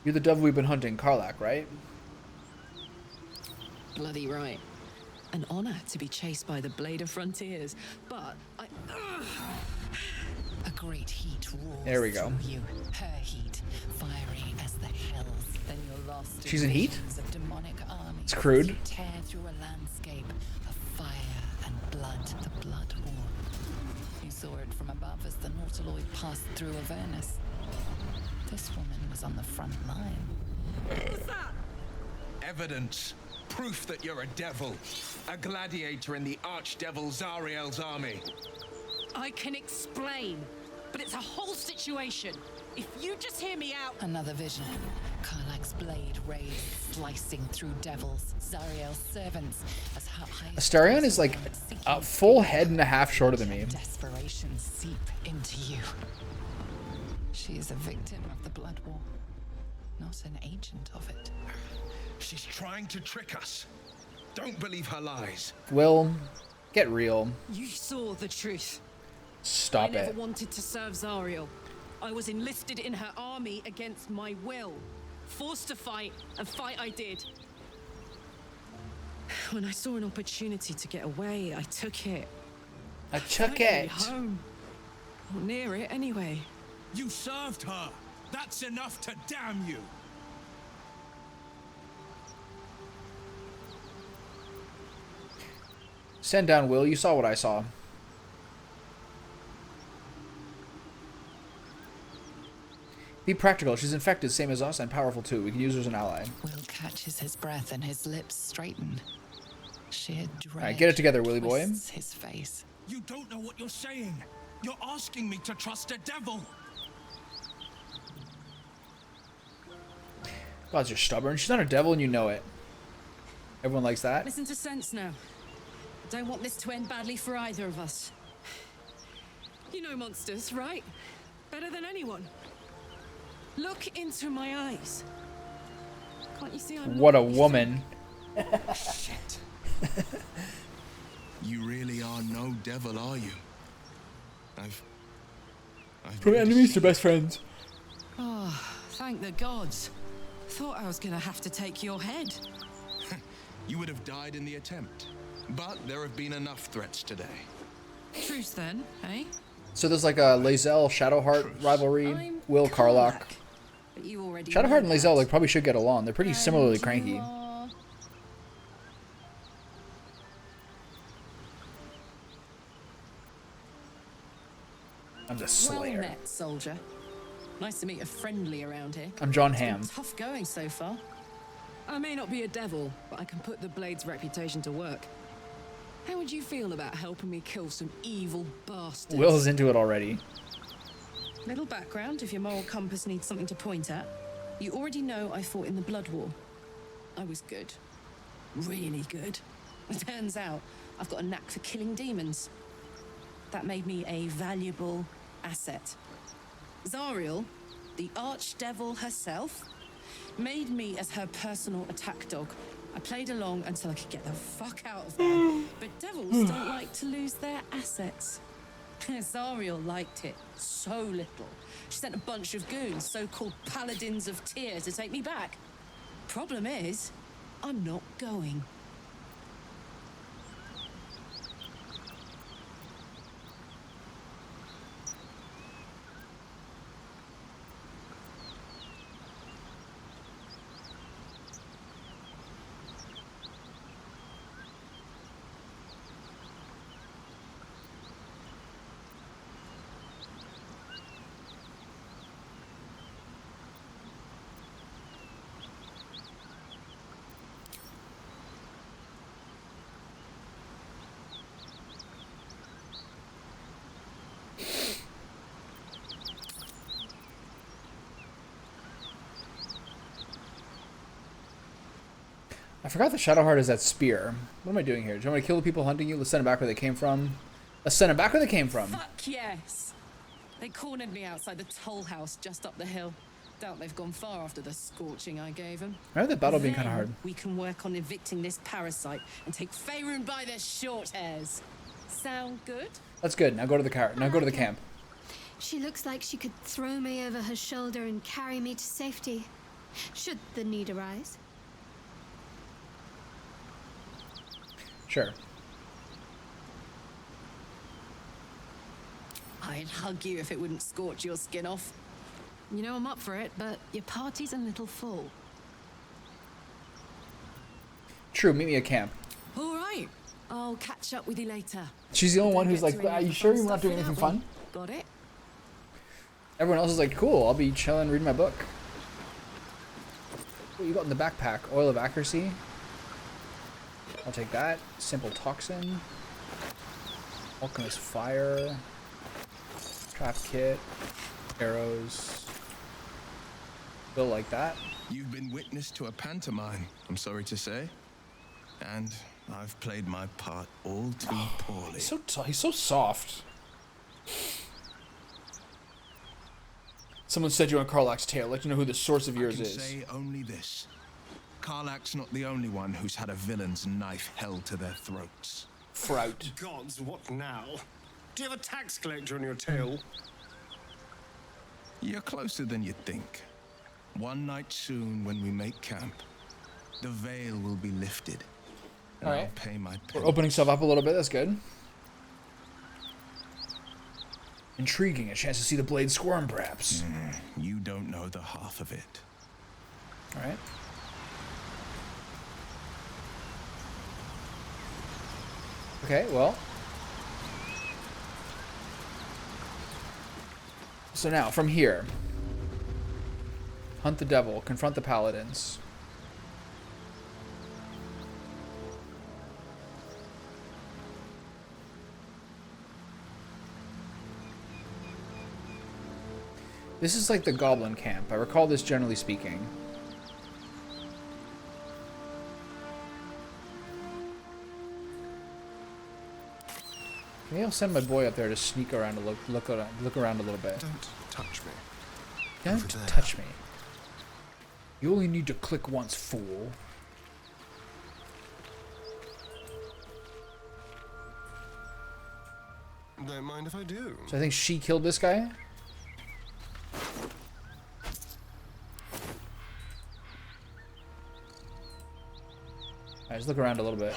You're the devil we've been hunting, Karlach, right? Bloody right. An honor to be chased by the Blade of Frontiers, but I... A great heat roars there we go. through you. Her heat, fiery as the hells. Then you're lost. She's in heat? Of demonic armies. It's crude. You tear through a landscape of fire and blood. The blood war. You saw it from above as the Nautiloid passed through Avernus. This woman was on the front line. What's that? Evidence. Proof that you're a devil. A gladiator in the archdevil Zariel's army. I can explain, but it's a whole situation. If you just hear me out... Another vision. Karlach's blade raised, slicing through devils, Zariel's servants, as her high... Astarion is like a full head and a half shorter than me. Desperation seep into you. She is a victim of the blood war, not an agent of it. She's trying to trick us. Don't believe her lies. Will, get real. You saw the truth. Stop I never it. wanted to serve Zariel. I was enlisted in her army against my will. Forced to fight, and fight I did. When I saw an opportunity to get away, I took it. I took Finally it. home. Or near it, anyway. You served her. That's enough to damn you. Send down, Will. You saw what I saw. Be practical. She's infected, same as us, and powerful too. We can use her as an ally. Will catches his breath and his lips straighten. Sheer dread. Alright, get it together, Willy boy. twists his face. You don't know what you're saying. You're asking me to trust a devil. Gods, you're stubborn. She's not a devil and you know it. Everyone likes that. Listen to sense now. I don't want this to end badly for either of us. You know monsters, right? Better than anyone. Look into my eyes. Can't you see I'm What a not woman. Shit. You really are no devil, are you? From enemies to best friends. Oh, thank the gods. Thought I was gonna have to take your head. You would have died in the attempt. But there have been enough threats today. Truce then, eh? So there's like a Lae'zel Shadowheart rivalry. Will Karlach. But you already Shadowheart and Lae'zel like probably should get along. They're pretty similarly cranky. I'm the Slayer. Well met, soldier. Nice to meet a friendly around here. I'm John It's been Hamm. tough going so far. I may not be a devil, but I can put the blade's reputation to work. How would you feel about helping me kill some evil bastards? Will's into it already. Little background if your moral compass needs something to point at. You already know I fought in the Blood War. I was good. Really good. It turns out I've got a knack for killing demons. That made me a valuable asset. Zariel, the archdevil herself, made me as her personal attack dog. I played along until I could get the fuck out of there. But devils don't like to lose their assets. Zariel liked it so little. She sent a bunch of goons, so-called paladins of Tyr, to take me back. Problem is, I'm not going. I forgot the Shadowheart is that spear. What am I doing here? Do you want me to kill the people hunting you? Let's send them back where they came from. Let's send them back where they came from. Fuck yes! They cornered me outside the toll house just up the hill. Doubt they've gone far after the scorching I gave them. I remember the battle being kind of Then hard. we can work on evicting this parasite and take Faerun by the short hairs. Sound good? That's good. Now go to the car. Now go to the camp. She looks like she could throw me over her shoulder and carry me to safety, should the need arise. Sure. I'd hug you if it wouldn't scorch your skin off. You know I'm up for it, but your party's a little full. True. Meet me at camp. All right. I'll catch up with you later. She's the only one who's Don't like, get to are any you of the sure fun you're not stuff doing anything without fun? me. Got it? Everyone else is like, cool, I'll be chilling, reading my book. What you got in the backpack? Oil of accuracy. I'll take that. Simple toxin. Alchemist fire. Trap kit. Arrows. Bill like that. You've been witness to a pantomime, I'm sorry to say. And I've played my part all too poorly. He's so soft. Someone said you on Karlach's tale. I'd like to know who the source of yours I can is. say only this. Karlach's not the only one who's had a villain's knife held to their throats. Frout. Gods, what now? Do you have a tax collector on your tail? You're closer than you think. One night soon, when we make camp, the veil will be lifted. And Alright. I'll pay my We're penance. opening stuff up a little bit. That's good. Intriguing. A chance to see the blade squirm, perhaps. You don't know the half of it. Alright. Okay, well. So now, from here. Hunt the devil. Confront the paladins. This is like the goblin camp. I recall this generally speaking. Maybe I'll send my boy up there to sneak around and look around a little bit. Don't touch me. Don't Over there. touch me. You only need to click once, fool. Don't mind if I do. So I think she killed this guy. Alright, let's look around a little bit.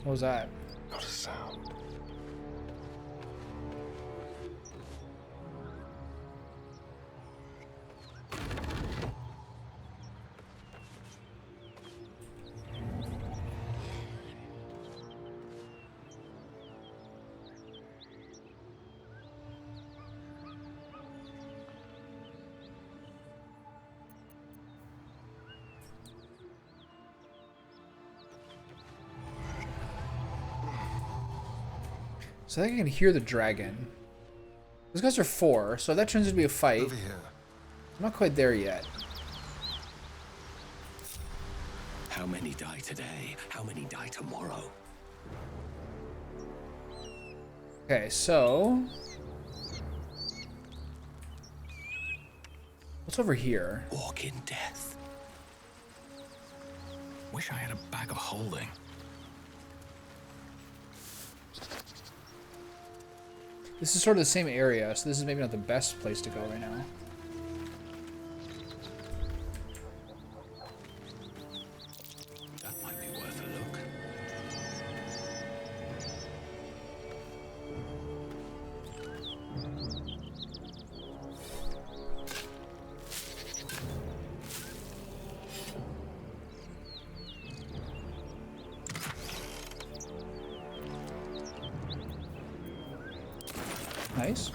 What was that? Not a sound. So I think I can hear the dragon. Those guys are 4, so that turns into be a fight. Over here. I'm not quite there yet. How many die today? How many die tomorrow? Okay, so what's over here? Walk in death. Wish I had a bag of holding. This is sort of the same area, so this is maybe not the best place to go right now. That might be worth a look. Nice.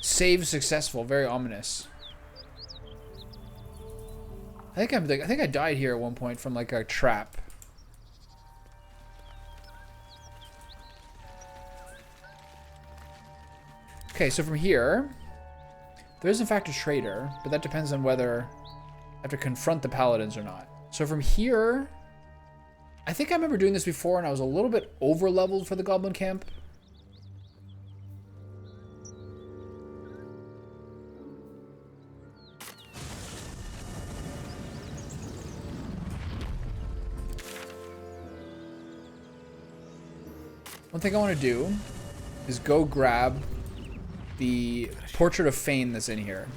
Save successful. Very ominous. I think I died here at one point from like a trap. Okay, so from here, there is in fact a trader, but that depends on whether I have to confront the paladins or not. So from here, I think I remember doing this before and I was a little bit over leveled for the goblin camp. One thing I want to do is go grab the portrait of Fane that's in here.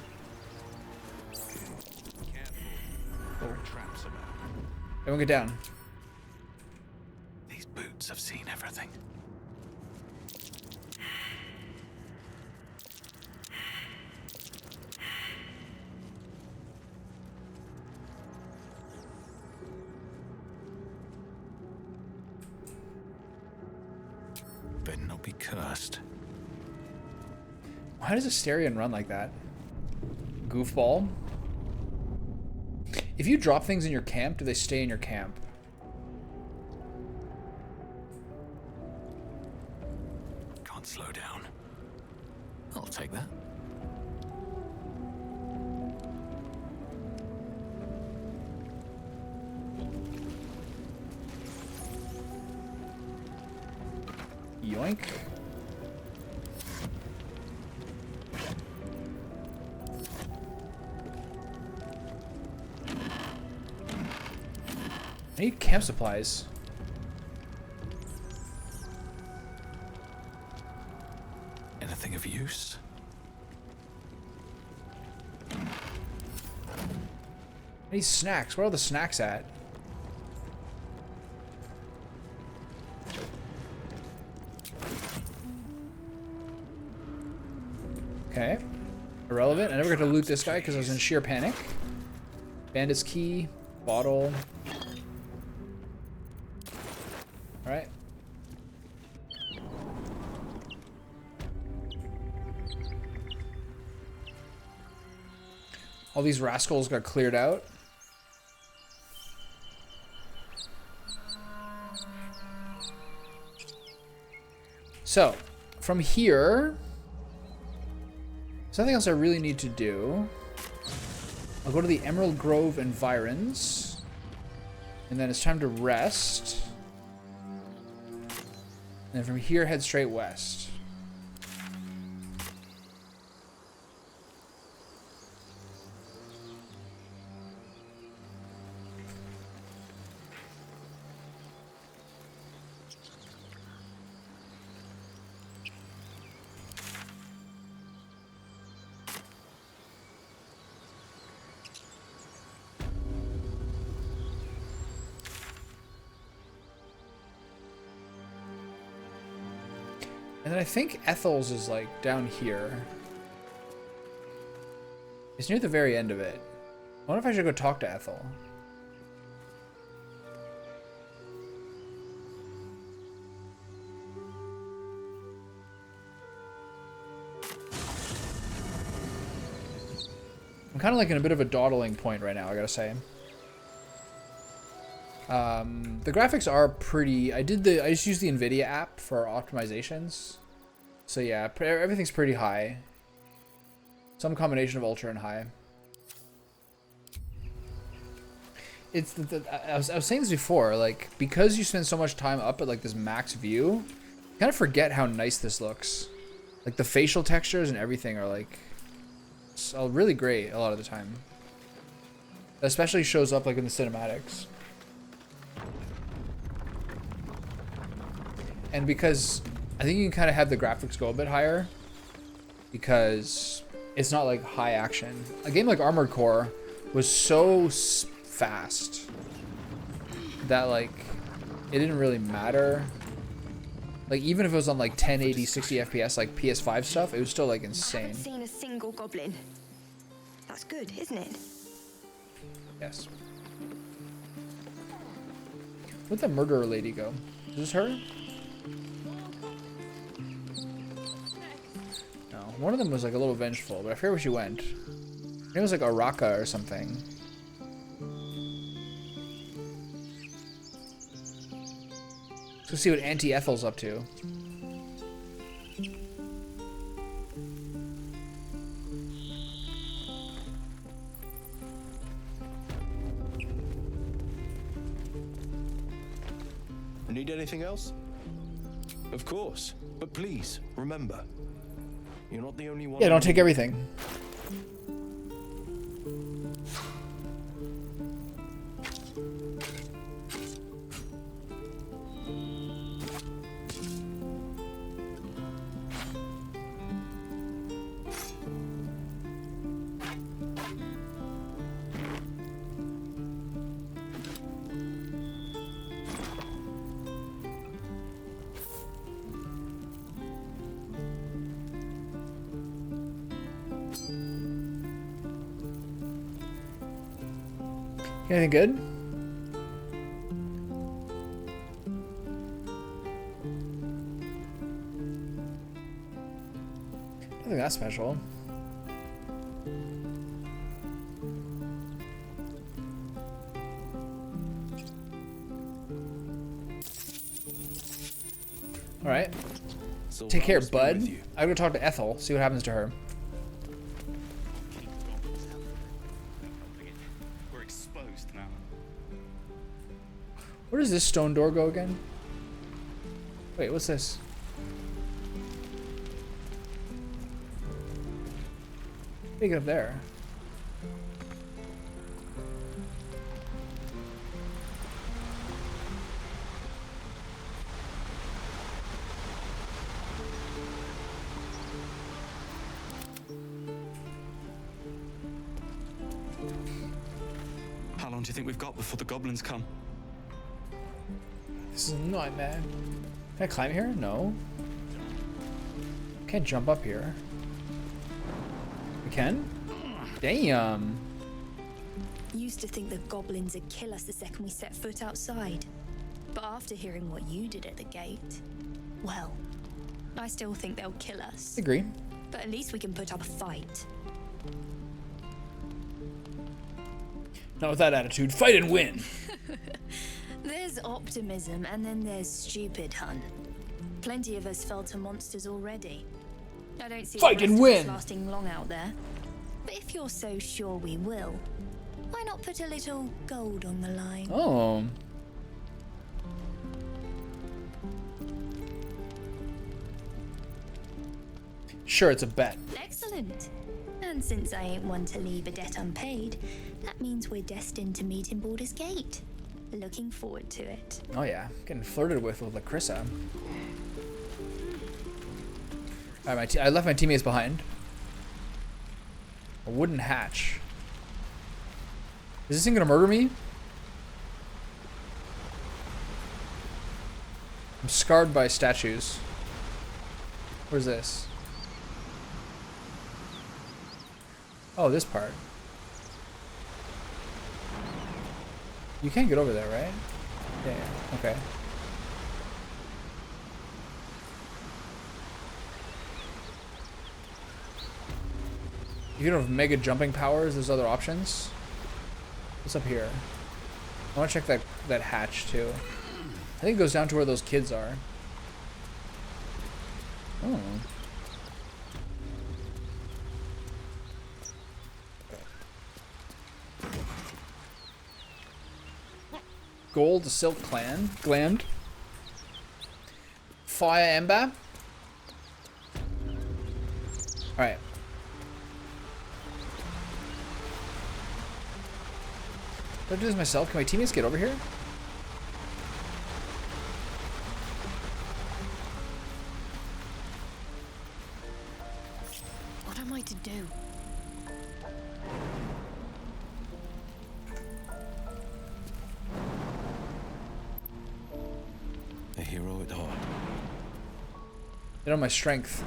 Everyone get down. These boots have seen everything. Better not be cursed. Why does Asterion run like that? Goofball. If you drop things in your camp, do they stay in your camp? Can't slow down. I'll take that. Yoink. I need camp supplies. Anything of use? I need snacks. Where are the snacks at? Okay. Irrelevant. I never got to loot this guy because I was in sheer panic. Bandit's key. Bottle. Alright. All these rascals got cleared out. So, from here, Something else I really need to do. I'll go to the Emerald Grove environs. And then it's time to rest. And then from here, head straight west. And then I think Ethel's is like down here. It's near the very end of it. I wonder if I should go talk to Ethel. I'm kind of like in a bit of a dawdling point right now, I gotta say. The graphics are pretty. I just used the NVIDIA app for optimizations. So yeah, everything's pretty high. Some combination of ultra and high. It's I was saying this before, like, because you spend so much time up at like this max view, you kind of forget how nice this looks. Like the facial textures and everything are like really great a lot of the time. That especially shows up like in the cinematics. And because I think you can kind of have the graphics go a bit higher because it's not like high action. A game like Armored Core was so fast that like it didn't really matter. Like even if it was on like 1080, 60 FPS, like PS5 stuff, it was still like insane. I haven't seen a single goblin. That's good, isn't it? Yes. Where'd the murderer lady go? Is this her? No, one of them was like a little vengeful, but I forget where she went. It was like Araka or something. Let's see what Auntie Ethel's up to. Need anything else? Of course, but please remember, you're not the only one. Yeah, don't take everything. Anything good? Nothing that special. All right. Take care, bud. I'm gonna talk to Ethel, see what happens to her. Where does this stone door go again? Wait, what's this? How do you get up there? How long do you think we've got before the goblins come? This is a nightmare. Can I climb here? No. Can't jump up here. I can? Damn. Used to think the goblins would kill us the second we set foot outside. But after hearing what you did at the gate, well, I still think they'll kill us. Agree. But at least we can put up a fight. Not with that attitude. Fight and win. There's optimism, and then there's stupid, hun. Plenty of us fell to monsters already. I don't see Fight the and rest of us win. lasting long out there. But if you're so sure we will, why not put a little gold on the line? Oh. Sure, it's a bet. Excellent. And since I ain't one to leave a debt unpaid, that means we're destined to meet in Baldur's Gate. Looking forward to it. Oh yeah, getting flirted with Lacrissa. Alright, I left my teammates behind. A wooden hatch. Is this thing gonna murder me? I'm scarred by statues. Where's this? Oh, this part. You can't get over there, right? Yeah, okay. If you don't have mega jumping powers, there's other options. What's up here? I want to check that hatch too. I think it goes down to where those kids are. Oh. Gold silk gland. Fire ember. Alright. Do I do this myself? Can my teammates get over here? What am I to do? A hero at heart. They know my strength.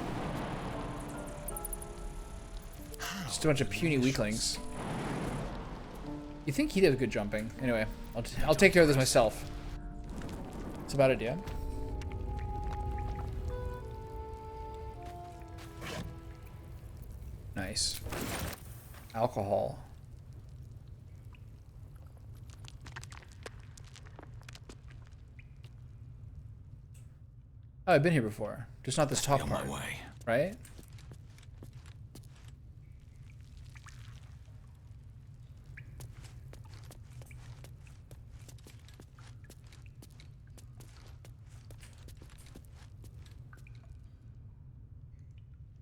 Just a bunch of puny weaklings. You think he did good jumping? Anyway, I'll take care of this myself. That's about it, yeah. Nice. Alcohol. Oh, I've been here before. Just not this top part. Right?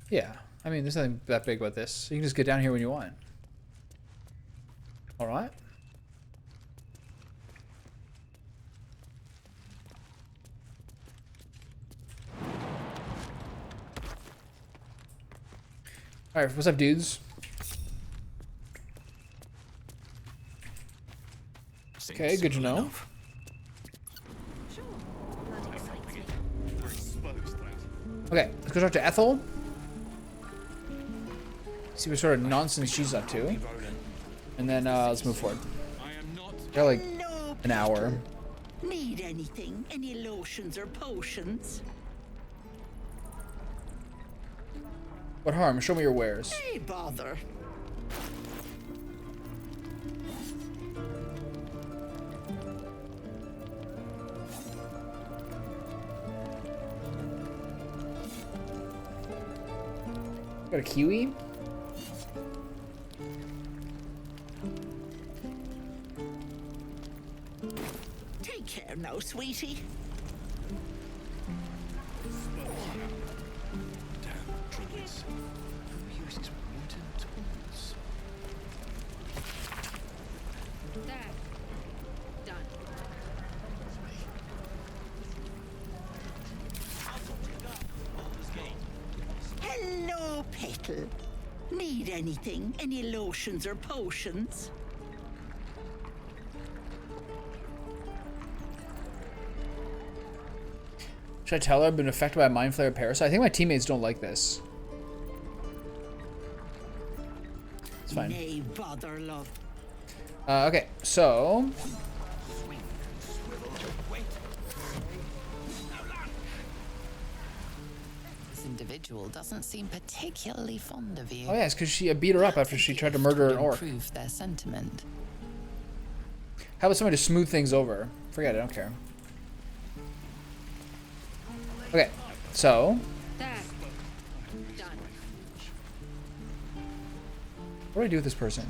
Yeah. I mean, there's nothing that big about this. You can just get down here when you want. Alright. Alright, what's up, dudes? Okay, good to know. Okay, let's go talk to Ethel. See what sort of nonsense she's up to. And then let's move forward. Got like an hour. Need anything? Any lotions or potions? What harm? Show me your wares. Hey, bother. Got a kiwi? Take care now, sweetie. There. Done. Hello, Petal. Need anything? Any lotions or potions? Should I tell her I've been affected by a mind flare parasite? I think my teammates don't like this. It's fine. Nay, bother, love. Okay, so... This individual doesn't seem particularly fond of you. Oh yeah, it's because she beat her up after she tried to murder an orc. Improve their sentiment. How about somebody to smooth things over? Forget it, I don't care. Okay, so... There. done. What do I do with this person?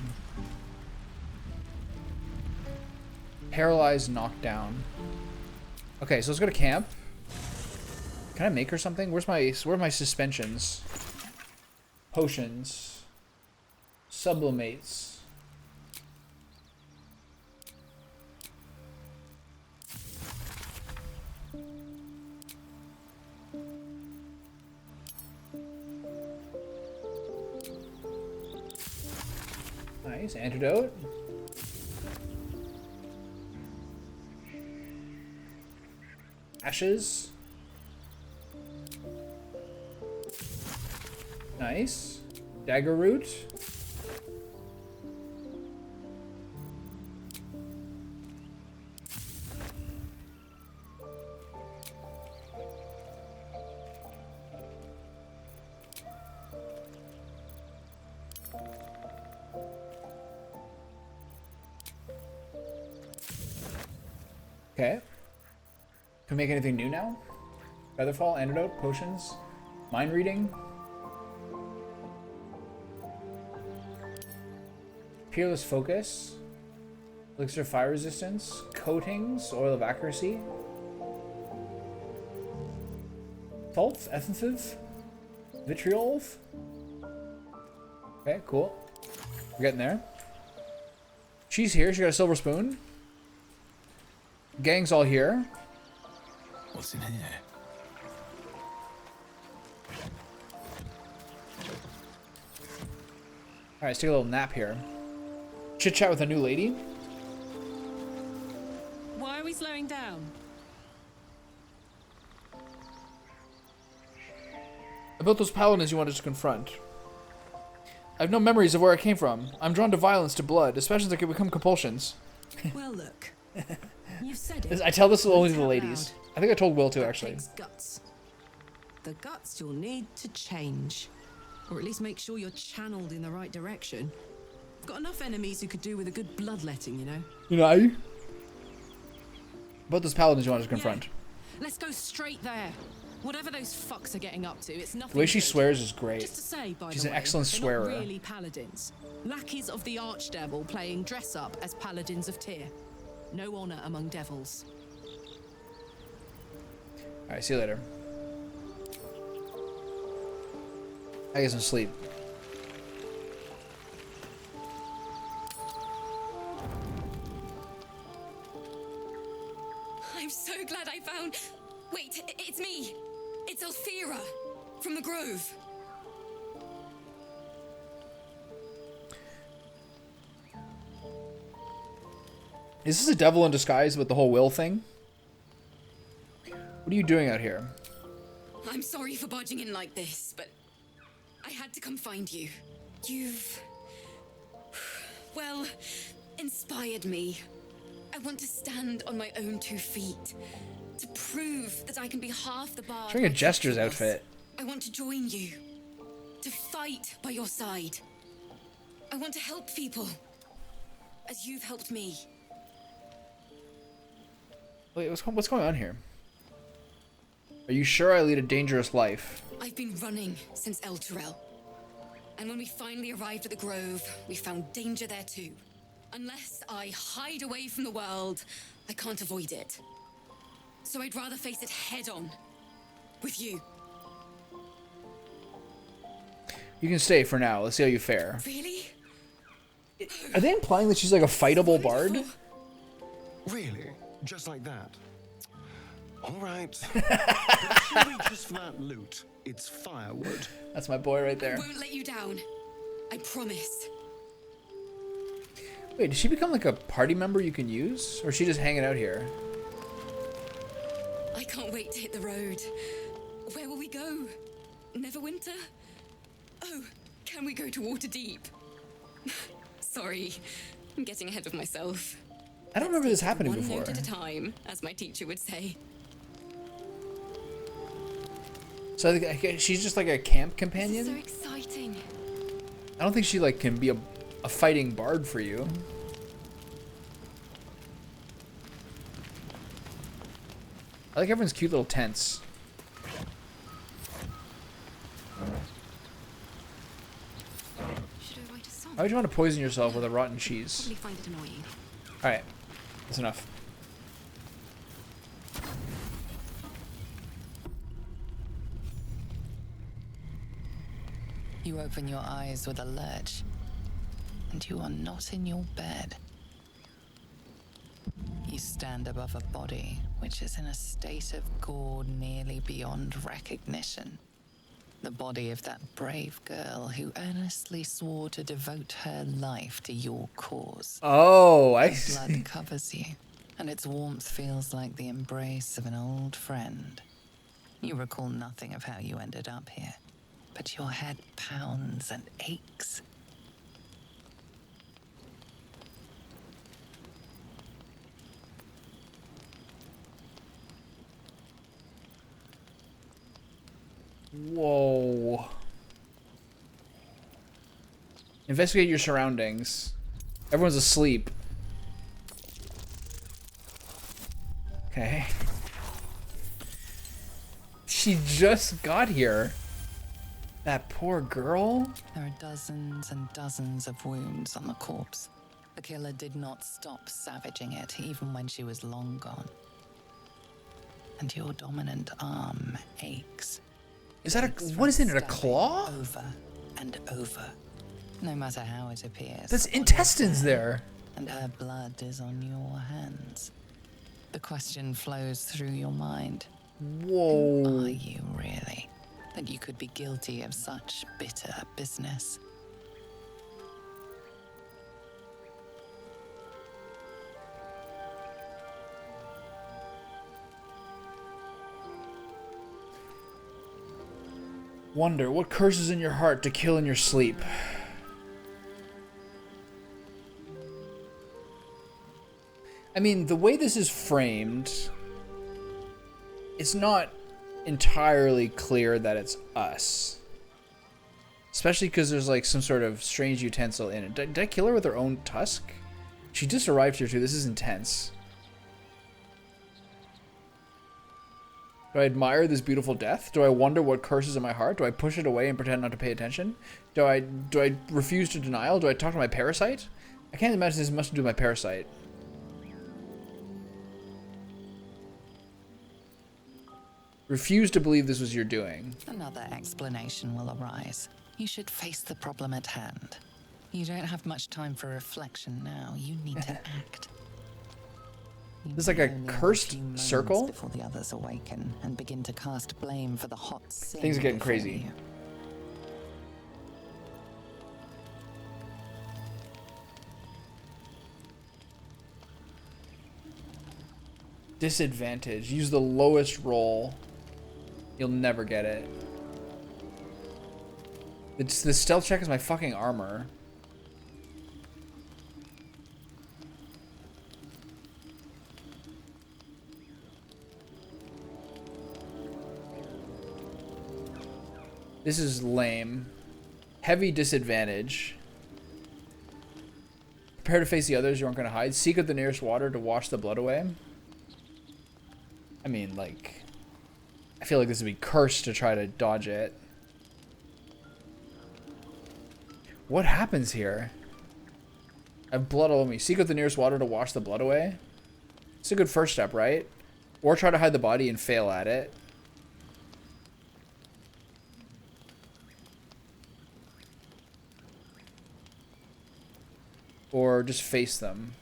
Paralyzed, knocked down. Okay, so let's go to camp. Can I make her something? Where are my suspensions? Potions. Sublimates. Nice. Antidote. Ashes. Nice. Dagger root. Okay. Can we make anything new now? Featherfall, antidote, potions, mind reading. Peerless focus. Elixir fire resistance. Coatings, oil of accuracy. Salts, essences. Vitriol. Okay, cool. We're getting there. She's here. She got a silver spoon. Gang's all here. What's in here? Alright, let's take a little nap here. Chit chat with a new lady. Why are we slowing down? About those paladins you wanted to confront. I have no memories of where I came from. I'm drawn to violence, to blood, especially that can become compulsions. Well, look. You've said it. I tell this only to the ladies. I think I told Will too, actually. Takes guts. The guts you'll need to change. Or at least make sure you're channeled in the right direction. I've got enough enemies who could do with a good bloodletting, you know? You know? About those paladins you wanted to confront. Yeah. Let's go straight there. Whatever those fucks are getting up to, it's nothing. The way she good. swears is great. Just to say, by She's the an way, excellent they're swearer. Not really paladins. Lackeys of the Archdevil playing dress up as paladins of Tyr. No honor among devils. Alright, see you later. I get some sleep. I'm so glad I found... Wait, it's me. It's Alfira from the Grove. Is this a devil in disguise with the whole will thing? What are you doing out here? I'm sorry for barging in like this, but I had to come find you. You've... well, inspired me. I want to stand on my own 2 feet. To prove that I can be half the bard. She's wearing a Jester's outfit. I want to join you. To fight by your side. I want to help people. As you've helped me. Wait, what's going on here? Are you sure I lead a dangerous life? I've been running since El Turel. And when we finally arrived at the Grove, we found danger there too. Unless I hide away from the world, I can't avoid it. So I'd rather face it head on. With you. You can stay for now. Let's see how you fare. Really? Are they implying that she's like a fightable bard? Really? Just like that? All right. Don't you reach us for that loot. It's firewood. That's my boy right there. I won't let you down. I promise. Wait, did she become like a party member you can use? Or is she just hanging out here? I can't wait to hit the road. Where will we go? Neverwinter? Oh, can we go to Waterdeep? Sorry, I'm getting ahead of myself. I don't remember this happening One before. note at a time, as my teacher would say. So I think she's just like a camp companion? This is so exciting. I don't think she like can be a fighting bard for you. I like everyone's cute little tents. Why would you want to poison yourself with a rotten cheese? Probably find it annoying. Alright. That's enough. You open your eyes with a lurch, and you are not in your bed. You stand above a body which is in a state of gore nearly beyond recognition. The body of that brave girl who earnestly swore to devote her life to your cause. Oh, I see. Blood covers you, and its warmth feels like the embrace of an old friend. You recall nothing of how you ended up here, but your head pounds and aches. Whoa. Investigate your surroundings. Everyone's asleep. Okay. She just got here. That poor girl. There are dozens and dozens of wounds on the corpse. The killer did not stop savaging it, even when she was long gone. And your dominant arm aches. Is that a... what is it? A claw? Over and over. No matter how it appears. That's intestines there. And her blood is on your hands. The question flows through your mind. Whoa. Who are you really? That you could be guilty of such bitter business? Wonder what curses in your heart to kill in your sleep. I mean, the way this is framed, it's not entirely clear that it's us. Especially because there's like some sort of strange utensil in it. Did I kill her with her own tusk? She just arrived here too. This is intense. Do I admire this beautiful death? Do I wonder what curses in my heart? Do I push it away and pretend not to pay attention? Do I refuse to denial? Do I talk to my parasite? I can't imagine this much to do with my parasite. Refuse to believe this was your doing. Another explanation will arise. You should face the problem at hand. You don't have much time for reflection now. You need to act. This is like a cursed circle. Before the others awaken and begin to cast blame for the hot sin. Things are getting crazy. You. Disadvantage. Use the lowest roll. You'll never get it. The stealth check is my fucking armor. This is lame. Heavy disadvantage. Prepare to face the others you aren't going to hide. Seek out the nearest water to wash the blood away. I mean, like... I feel like this would be cursed to try to dodge it. What happens here? I have blood all over me. Seek out the nearest water to wash the blood away. It's a good first step, right? Or try to hide the body and fail at it. Or just face them.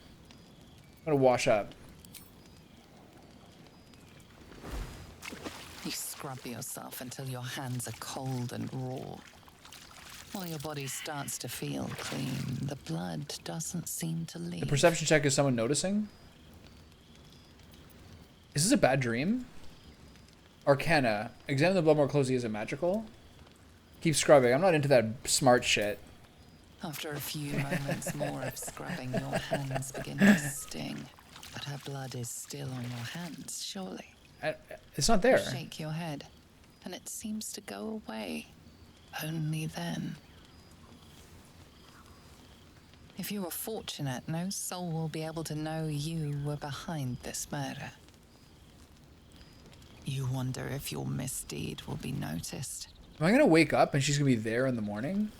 I'm gonna wash up. You scrub yourself until your hands are cold and raw. While your body starts to feel clean, the blood doesn't seem to leave. The perception check is someone noticing? Is this a bad dream? Arcana. Examine the blood more closely. Is it magical? Keep scrubbing. I'm not into that smart shit. After a few moments more of scrubbing, your hands begin to sting. But her blood is still on your hands, surely. It's not there. You shake your head, and it seems to go away. Only then. If you are fortunate, no soul will be able to know you were behind this murder. You wonder if your misdeed will be noticed. Am I gonna wake up and she's gonna be there in the morning?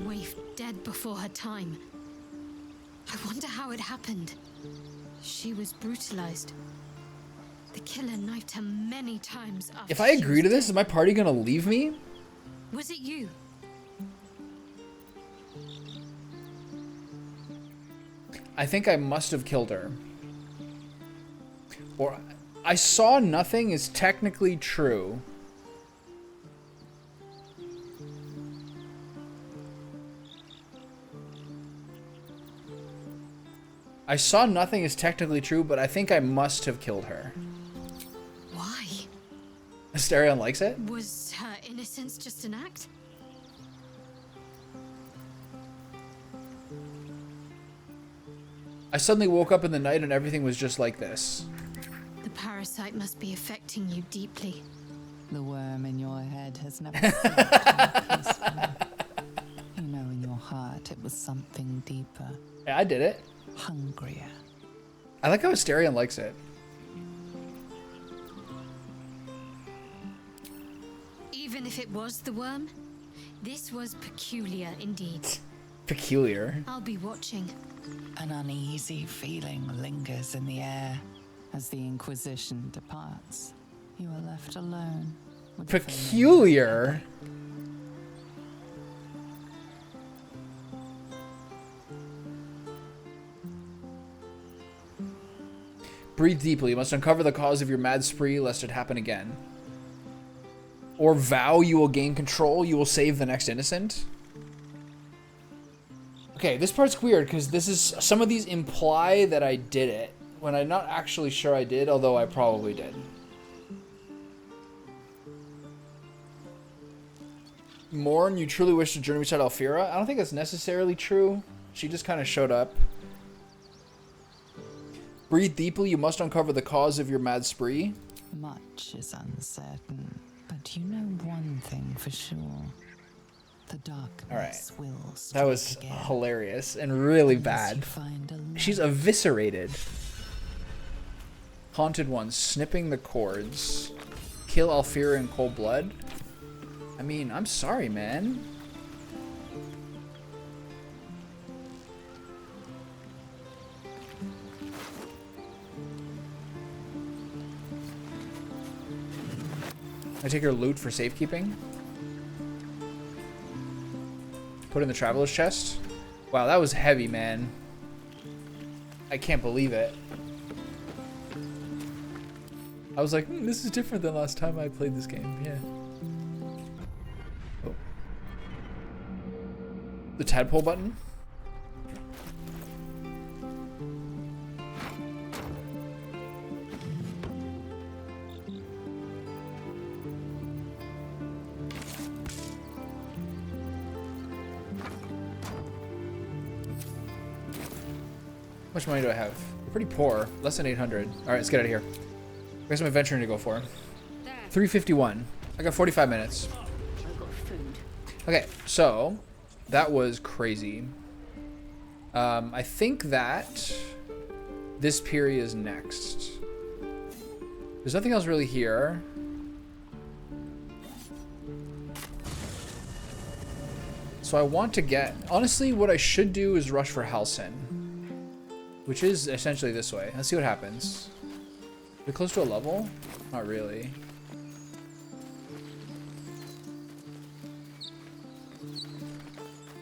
waif dead before her time. I wonder how it happened. She was brutalized. The killer knifed her many times after. If I agree to this, is my party gonna leave me? Was it you? I think I must have killed her. Or I saw nothing is technically true. I saw nothing is technically true, but I think I must have killed her. Why? Asterion likes it? Was her innocence just an act? I suddenly woke up in the night and everything was just like this. The parasite must be affecting you deeply. The worm in your head has never slept peacefully. You know in your heart it was something deeper. Yeah, I did it. Hungrier. I like how Asterion likes it. Even if it was the worm, this was peculiar indeed. Peculiar. I'll be watching. An uneasy feeling lingers in the air as the Inquisition departs. You are left alone. With Peculiar? Breathe deeply. You must uncover the cause of your mad spree lest it happen again. Or vow you will gain control. You will save the next innocent. Okay, this part's weird because this is some of these imply that I did it when I'm not actually sure I did, although I probably did. Morn, you truly wish to journey beside Alfira? I don't think that's necessarily true. She just kind of showed up. Breathe deeply, you must uncover the cause of your mad spree. Much is uncertain, but you know one thing for sure. The darkness will That was hilarious and really bad. She's eviscerated. Haunted one, snipping the cords. Kill Alfira in cold blood. I mean, I'm sorry, man. I take her loot for safekeeping. Put in the traveler's chest. Wow, that was heavy, man. I can't believe it. I was like, this is different than last time I played this game. Yeah. Oh. The tadpole button. How much money do I have? Pretty poor. Less than 800. All right, let's get out of here. We got some adventuring to go for. 351. I got 45 minutes. Okay, so that was crazy. I think that this period is next. There's nothing else really here. So I want to get... Honestly, what I should do is rush for Halcyon. Which is essentially this way. Let's see what happens. We're close to a level? Not really.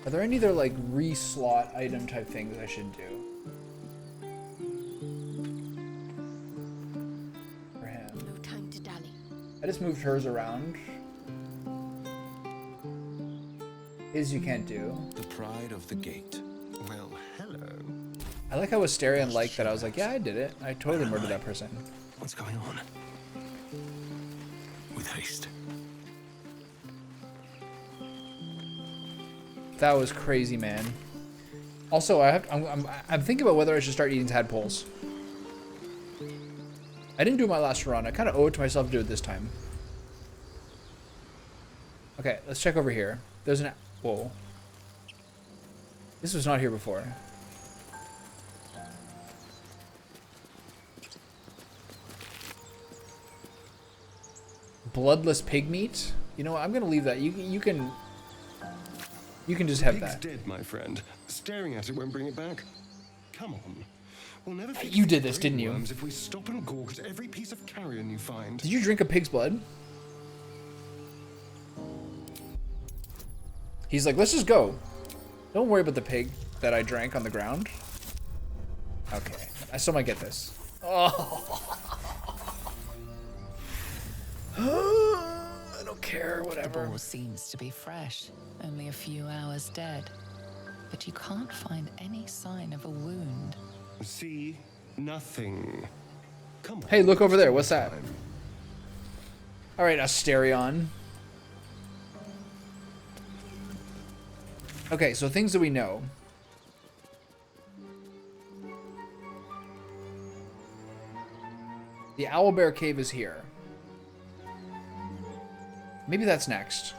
Are there any other like re-slot item type things I should do? For him. No time to dally. I just moved hers around. His you can't do. The pride of the gate. Well, hello. I like how Asterion liked that. I was like, yeah, I did it. I totally murdered that person. What's going on? With haste. That was crazy, man. Also, I'm thinking about whether I should start eating tadpoles. I didn't do it my last run. I kind of owe it to myself to do it this time. Okay, let's check over here. There's an... Whoa. This was not here before. Bloodless pig meat? You know what? I'm going to leave that. You can... You can just The have pig's that. dead, my friend. Staring at it won't bring it back. Come on. We'll never fix You these did this, brain didn't you? worms if we stop and gawk at every piece of carrion you find. Did you drink a pig's blood? He's like, let's just go. Don't worry about the pig that I drank on the ground. Okay, I still might get this. Oh. I don't care, whatever. The boar seems to be fresh, only a few hours dead. But you can't find any sign of a wound. See? Nothing. Come on. Hey, look over there. What's that? Alright, Asterion. Okay, so things that we know. The Owlbear Cave is here. Maybe that's next.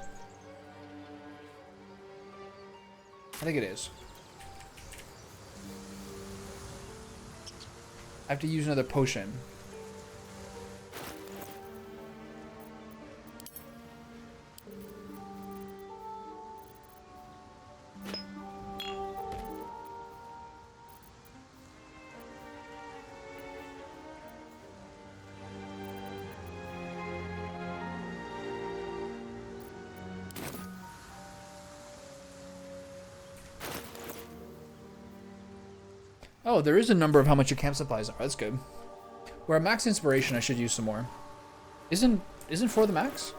I think it is. I have to use another potion. Oh, there is a number of how much your camp supplies are. That's good. We're at max inspiration. I should use some more. Isn't 4 the max?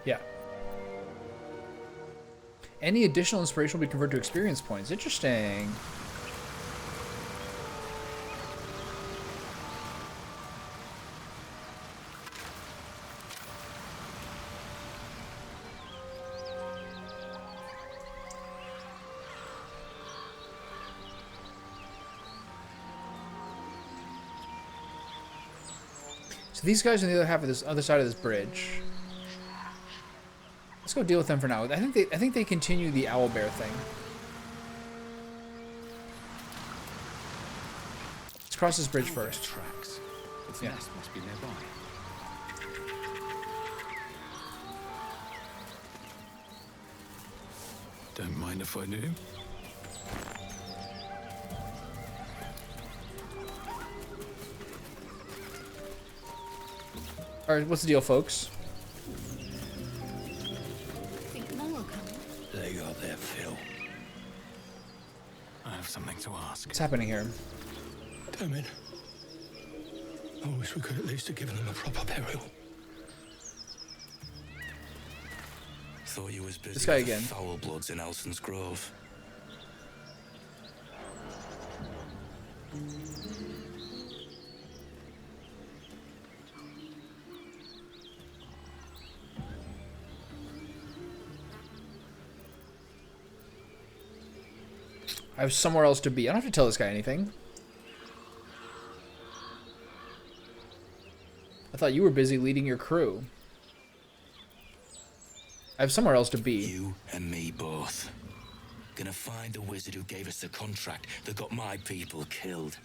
Yeah. Any additional inspiration will be converted to experience points. Interesting. So these guys on the other half of this other side of this bridge. Let's go deal with them for now. I think they continue the owlbear thing. Let's cross this bridge first. Tracks. Its Yeah. nest must be nearby. Don't mind if I do. Alright, what's the deal, folks? Think more will come. They got their fill. I have something to ask. What's happening here? Damn it. I wish we could at least have given them a proper burial. Thought you was busy This guy with the again. foul bloods in Elson's Grove. I have somewhere else to be. I don't have to tell this guy anything. I thought you were busy leading your crew. I have somewhere else to be. You and me both. Gonna find the wizard who gave us the contract that got my people killed.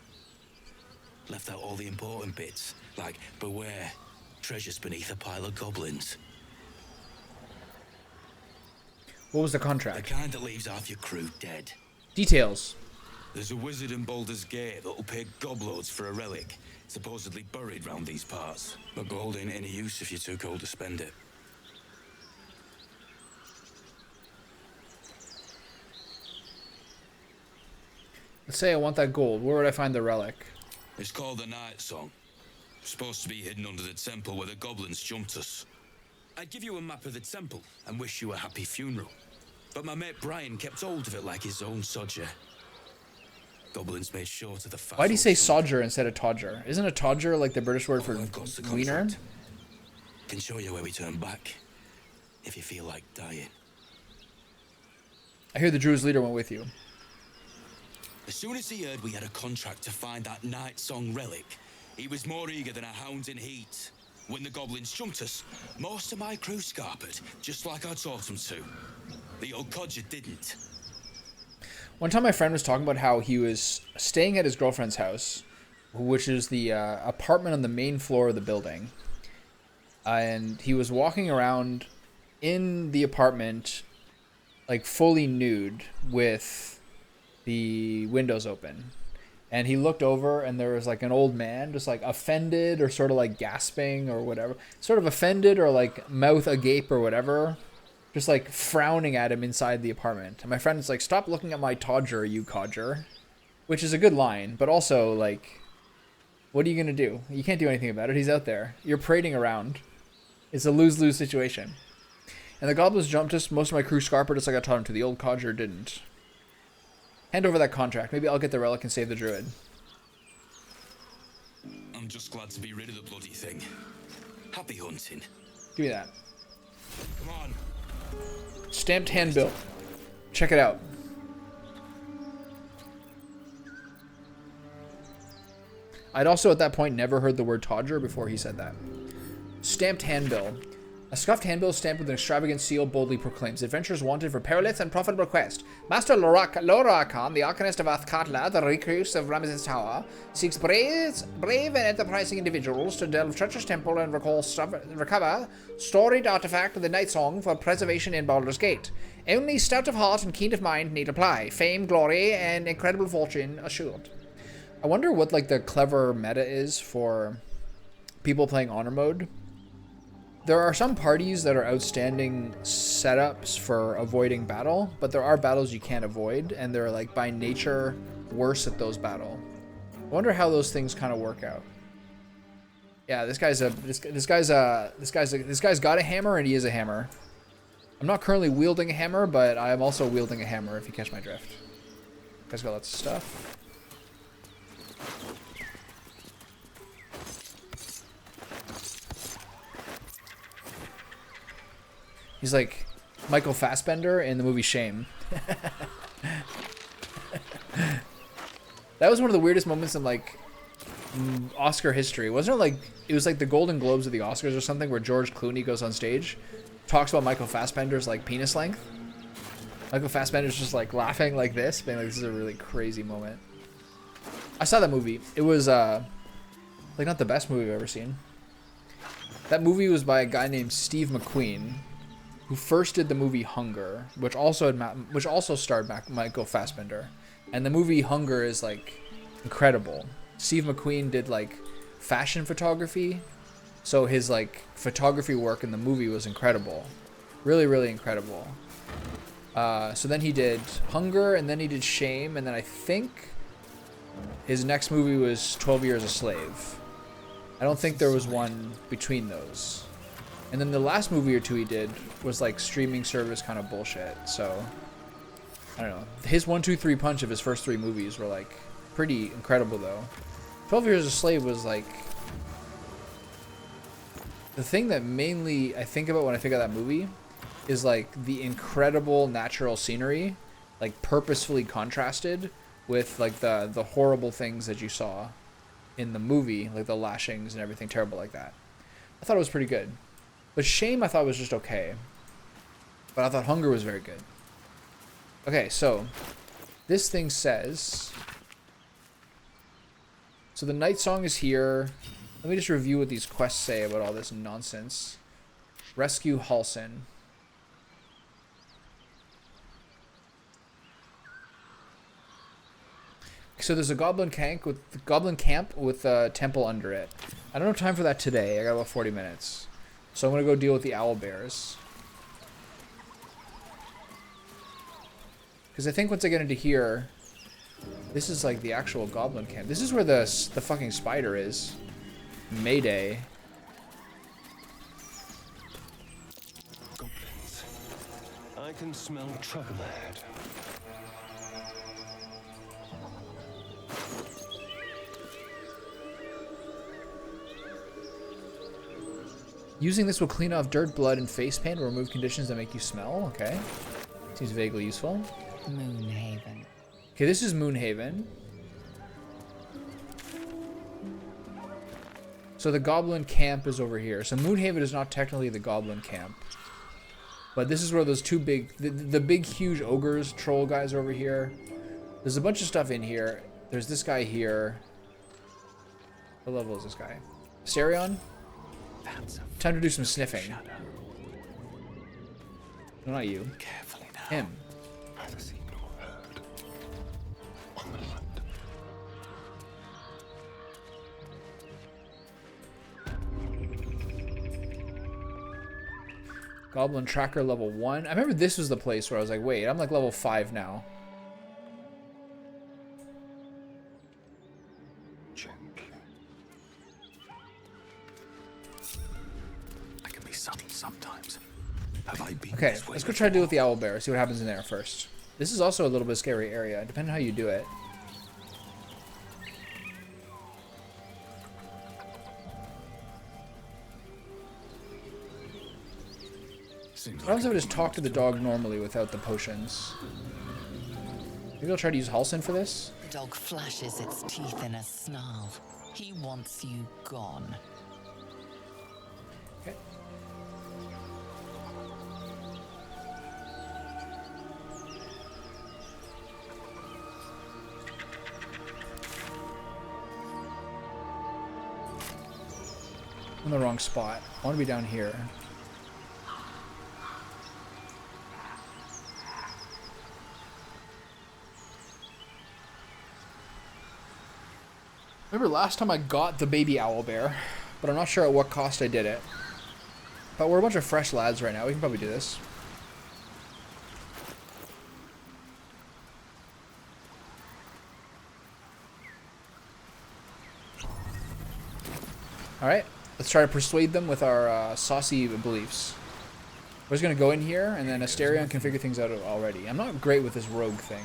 Left out all the important bits, like beware, treasures beneath a pile of goblins. What was the The contract? kind that leaves half your crew dead. Details. There's a wizard in Baldur's Gate that'll pay gobloads for a relic, supposedly buried round these parts. But gold ain't any use if you're too cold to spend it. Let's say I want that gold. Where would I find the relic? It's called the Night Song. Supposed to be hidden under the temple where the goblins jumped us. I'd give you a map of the temple and wish you a happy funeral. But my mate Brian kept hold of it like his own sodger. Goblins made sure to the fast. Why'd he say sodger instead of todger? Isn't a todger like the British word for I've got the wiener? contract. Can show you where we turn back if you feel like dying. I hear the Druid's leader went with you. As soon as he heard we had a contract to find that Night Song relic, he was more eager than a hound in heat. When the goblins jumped us, most of my crew scarpered, just like I taught them to. The old codger didn't. One time my friend was talking about how he was staying at his girlfriend's house, which is the apartment on the main floor of the building. And he was walking around in the apartment, like fully nude with the windows open. And he looked over and there was like an old man just like offended or sort of like gasping or whatever. Sort of offended or like mouth agape or whatever. Just like frowning at him inside the apartment. And my friend is like, stop looking at my Todger, you codger. Which is a good line, but also like, what are you going to do? You can't do anything about it. He's out there. You're parading around. It's a lose-lose situation. And the goblins jumped us. Most of my crew scarpered just like I taught him to. The old codger didn't. Hand over that contract. Maybe I'll get the relic and save the druid. I'm just glad to be rid of the bloody thing. Happy hunting. Give me that. Come on. Stamped handbill. Check it out. I'd also at that point never heard the word Todger before he said that. Stamped handbill. A scuffed handbill stamped with an extravagant seal boldly proclaims, adventurers wanted for perilous and profitable quest. Master Lorakan, the Arcanist of Athkatla, the recluse of Ramesses Tower, seeks brave and enterprising individuals to delve treacherous temple and recover storied artifact of the Night Song for preservation in Baldur's Gate. Only stout of heart and keen of mind need apply. Fame, glory, and incredible fortune assured. I wonder what like the clever meta is for people playing honor mode. There are some parties that are outstanding setups for avoiding battle, but there are battles you can't avoid, and they're like by nature worse at those battles. I wonder how those things kind of work out. Yeah, this guy's got a hammer and he is a hammer. I'm not currently wielding a hammer, but I am also wielding a hammer if you catch my drift. Guy's got lots of stuff. He's like Michael Fassbender in the movie Shame. That was one of the weirdest moments in like Oscar history. Wasn't it like, it was like the Golden Globes of the Oscars or something where George Clooney goes on stage, talks about Michael Fassbender's like penis length. Michael Fassbender's just like laughing like this, being like, this is a really crazy moment. I saw that movie. It was like not the best movie I've ever seen. That movie was by a guy named Steve McQueen, who first did the movie Hunger, which also starred Michael Fassbender. And the movie Hunger is like incredible. Steve McQueen did like fashion photography, so his like photography work in the movie was incredible. Really, really incredible. So then he did Hunger, and then he did Shame, and then I think his next movie was 12 Years a Slave. I don't think there was one between those. And then the last movie or two he did was like streaming service kind of bullshit. So, I don't know. His 1, 2, 3 punch of his first 3 movies were like pretty incredible though. 12 Years a Slave was like the thing that mainly I think about when I think of that movie is like the incredible natural scenery, like purposefully contrasted with like the horrible things that you saw in the movie, like the lashings and everything terrible like that. I thought it was pretty good. But Shame I thought was just okay. But I thought Hunger was very good. Okay, so this thing says, so the Night Song is here. Let me just review what these quests say about all this nonsense. Rescue Halsin. So there's a goblin camp with a temple under it. I don't have time for that today. I got about 40 minutes. So I'm going to go deal with the owl bears. Because I think once I get into here, this is like the actual goblin camp. This is where the fucking spider is. Mayday. Goblins. I can smell trouble ahead. Using this will clean off dirt, blood, and face paint, or remove conditions that make you smell. Okay. Seems vaguely useful. Moonhaven. Okay, this is Moonhaven. So the goblin camp is over here. So Moonhaven is not technically the goblin camp. But this is where those two big, the big huge ogres, troll guys are over here. There's a bunch of stuff in here. There's this guy here. What level is this guy? Asterion? Time to do some sniffing. No, not you. Carefully now. Him. Neither seen nor heard. On the hunt. Goblin Tracker level 1. I remember this was the place where I was like, wait, I'm like level 5 now. Gently. I can be subtle sometimes. Have I been Okay, this way let's go try to deal with the owlbear. See what happens in there first. This is also a little bit scary area, depending on how you do it. What happens if I just talk to the dog normally without the potions? Maybe I'll try to use Halsin for this. The dog flashes its teeth in a snarl. He wants you gone. Okay. I'm in the wrong spot. I want to be down here. Remember last time I got the baby owlbear, but I'm not sure at what cost I did it. But we're a bunch of fresh lads right now. We can probably do this. Alright, let's try to persuade them with our saucy beliefs. We're just going to go in here, and then Asterion can figure things out already. I'm not great with this rogue thing.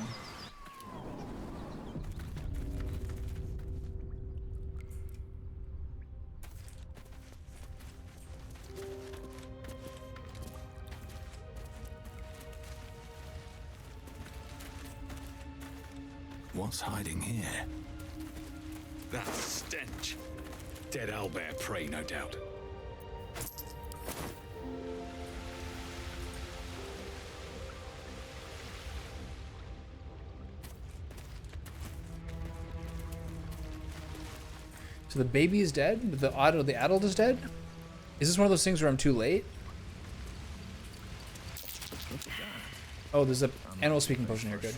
What's hiding here? That stench. Dead owlbear prey, no doubt. So the baby is dead? The adult is dead? Is this one of those things where I'm too late? Oh, there's a animal speaking potion here. Good.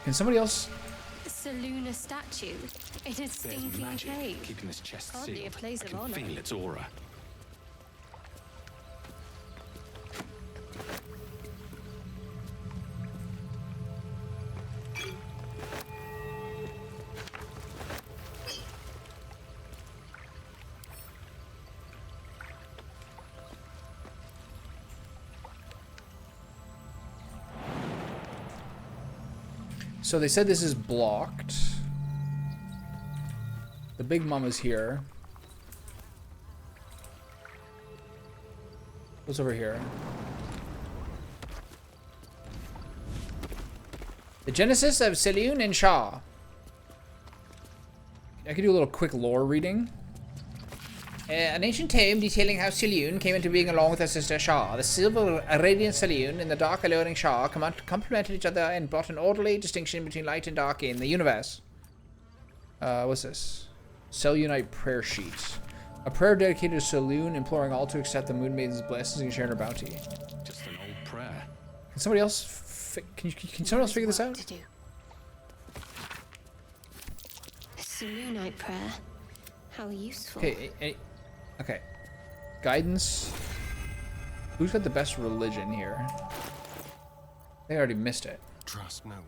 Can somebody else? Seluna statue in a There's stinking magic cave. keeping this chest Hardly sealed. a place I of can honor. feel its aura. So they said this is blocked. The big mama's here. What's over here? The Genesis of Selûne and Shah. I could do a little quick lore reading. An ancient tale detailing how Selûne came into being along with her sister Shah. The silver radiant Selûne and the dark alluring Shah complemented each other and brought an orderly distinction between light and dark in the universe. What's this? Selûnite prayer sheet. A prayer dedicated to Selûne, imploring all to accept the Moon Maiden's blessings and share her bounty. Just an old prayer. Can somebody else? Can someone else figure this out? Selûnite prayer. How useful. Okay. Okay. Guidance. Who's got the best religion here? They already missed it. Trust no one.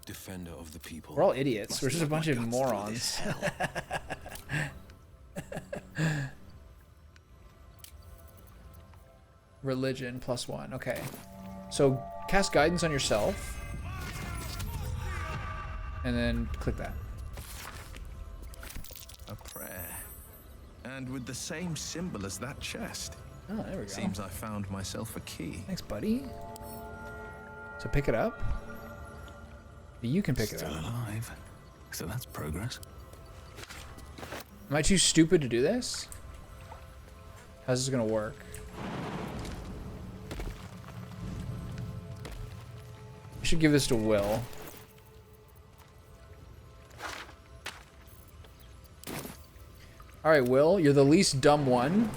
Defender of the people. We're all idiots. We're just a bunch of morons. Religion +1. Okay. So cast guidance on yourself. And then click that. A prayer. And with the same symbol as that chest. Oh, there we go. Seems I found myself a key. Thanks, buddy. So pick it up. You can pick it up. Still alive. So that's progress. Am I too stupid to do this? How's this gonna work? should give this to Will. Alright, Will, you're the least dumb one.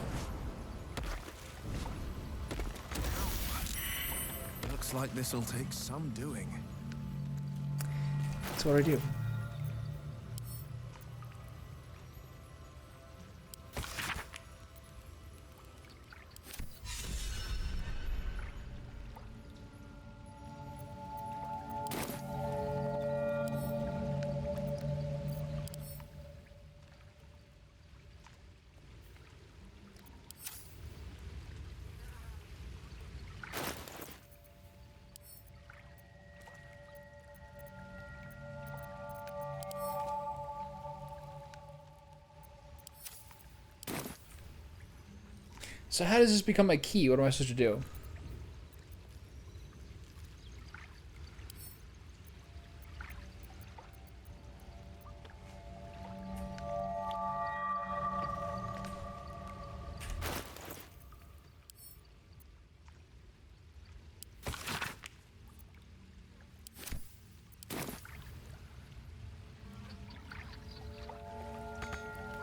Looks like this'll take some doing. That's what I do. So how does this become my key? What am I supposed to do?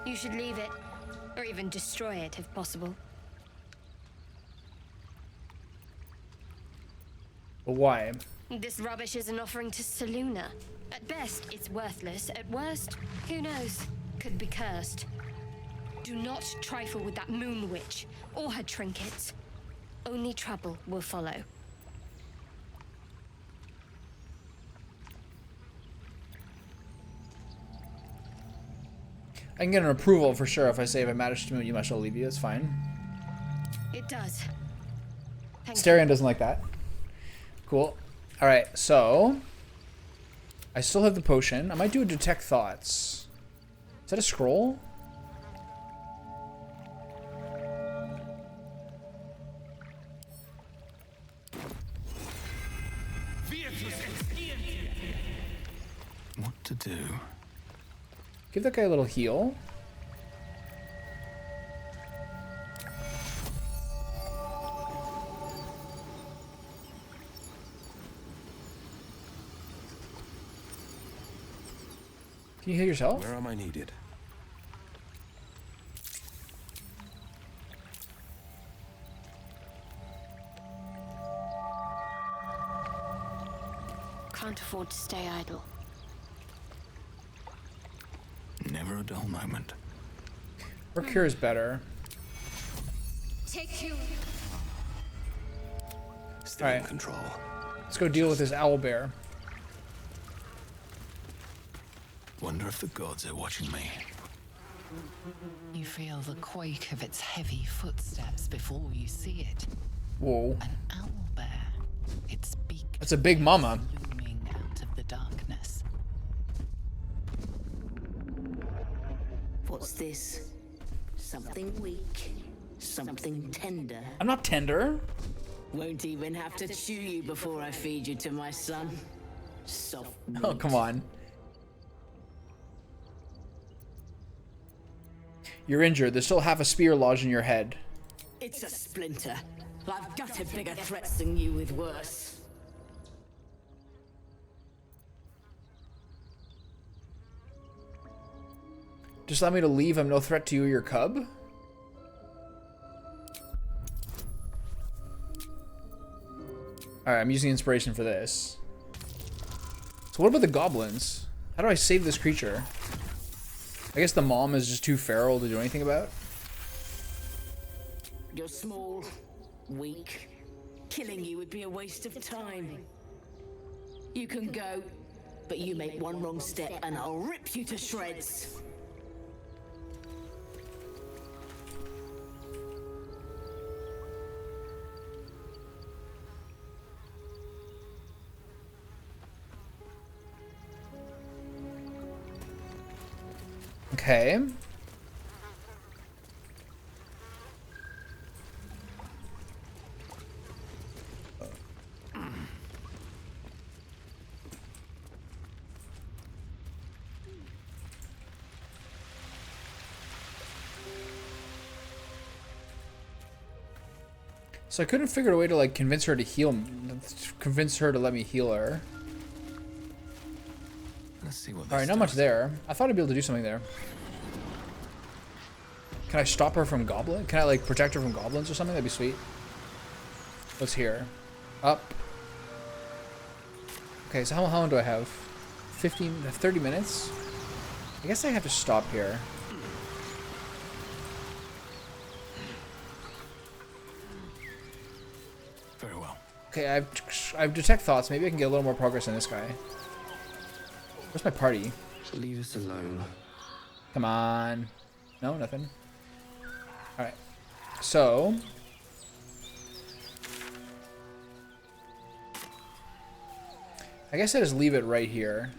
You should leave it, or even destroy it if possible. But why? This rubbish is an offering to Seluna. At best, it's worthless. At worst, who knows? Could be cursed. Do not trifle with that moon witch or her trinkets. Only trouble will follow. I can get an approval for sure if I say if it matters to me, you must all leave you. It's fine. It does. Starion doesn't like that. Cool. Alright, so I still have the potion. I might do a detect thoughts. Is that a scroll? What to do? Give that guy a little heal. Can you heal yourself? Where am I needed? Can't afford to stay idle. Never a dull moment. Or cure is better. Take you. Stay in control. Let's go deal with this owlbear. Wonder if the gods are watching me. You feel the quake of its heavy footsteps before you see it. Whoa. An owlbear. Its beak. That's a big mama. Looming out of the darkness. What's this? Something weak. Something tender. I'm not tender. Won't even have to chew you before I feed you to my son. Soft meat. Oh, come on. You're injured. There's still half a spear lodged in your head. It's a splinter. I've gutted bigger threats than you with worse. Just allow me to leave. I'm no threat to you or your cub. Alright, I'm using inspiration for this. So what about the goblins? How do I save this creature? I guess the mom is just too feral to do anything about. You're small, weak. Killing you would be a waste of time. You can go, but you make one wrong step and I'll rip you to shreds. Okay. So I couldn't figure out a way to like convince her to let me heal her. Let's see what. All right, not much there. I thought I'd be able to do something there. Can I stop her from goblin? Can I like protect her from goblins or something? That'd be sweet. What's here? Up. Okay, so how long do I have? 30 minutes? I guess I have to stop here. Very well. Okay, I've detect thoughts. Maybe I can get a little more progress on this guy. Where's my party? Leave us alone. Come on. No, nothing. Alright. So. I guess I just leave it right here.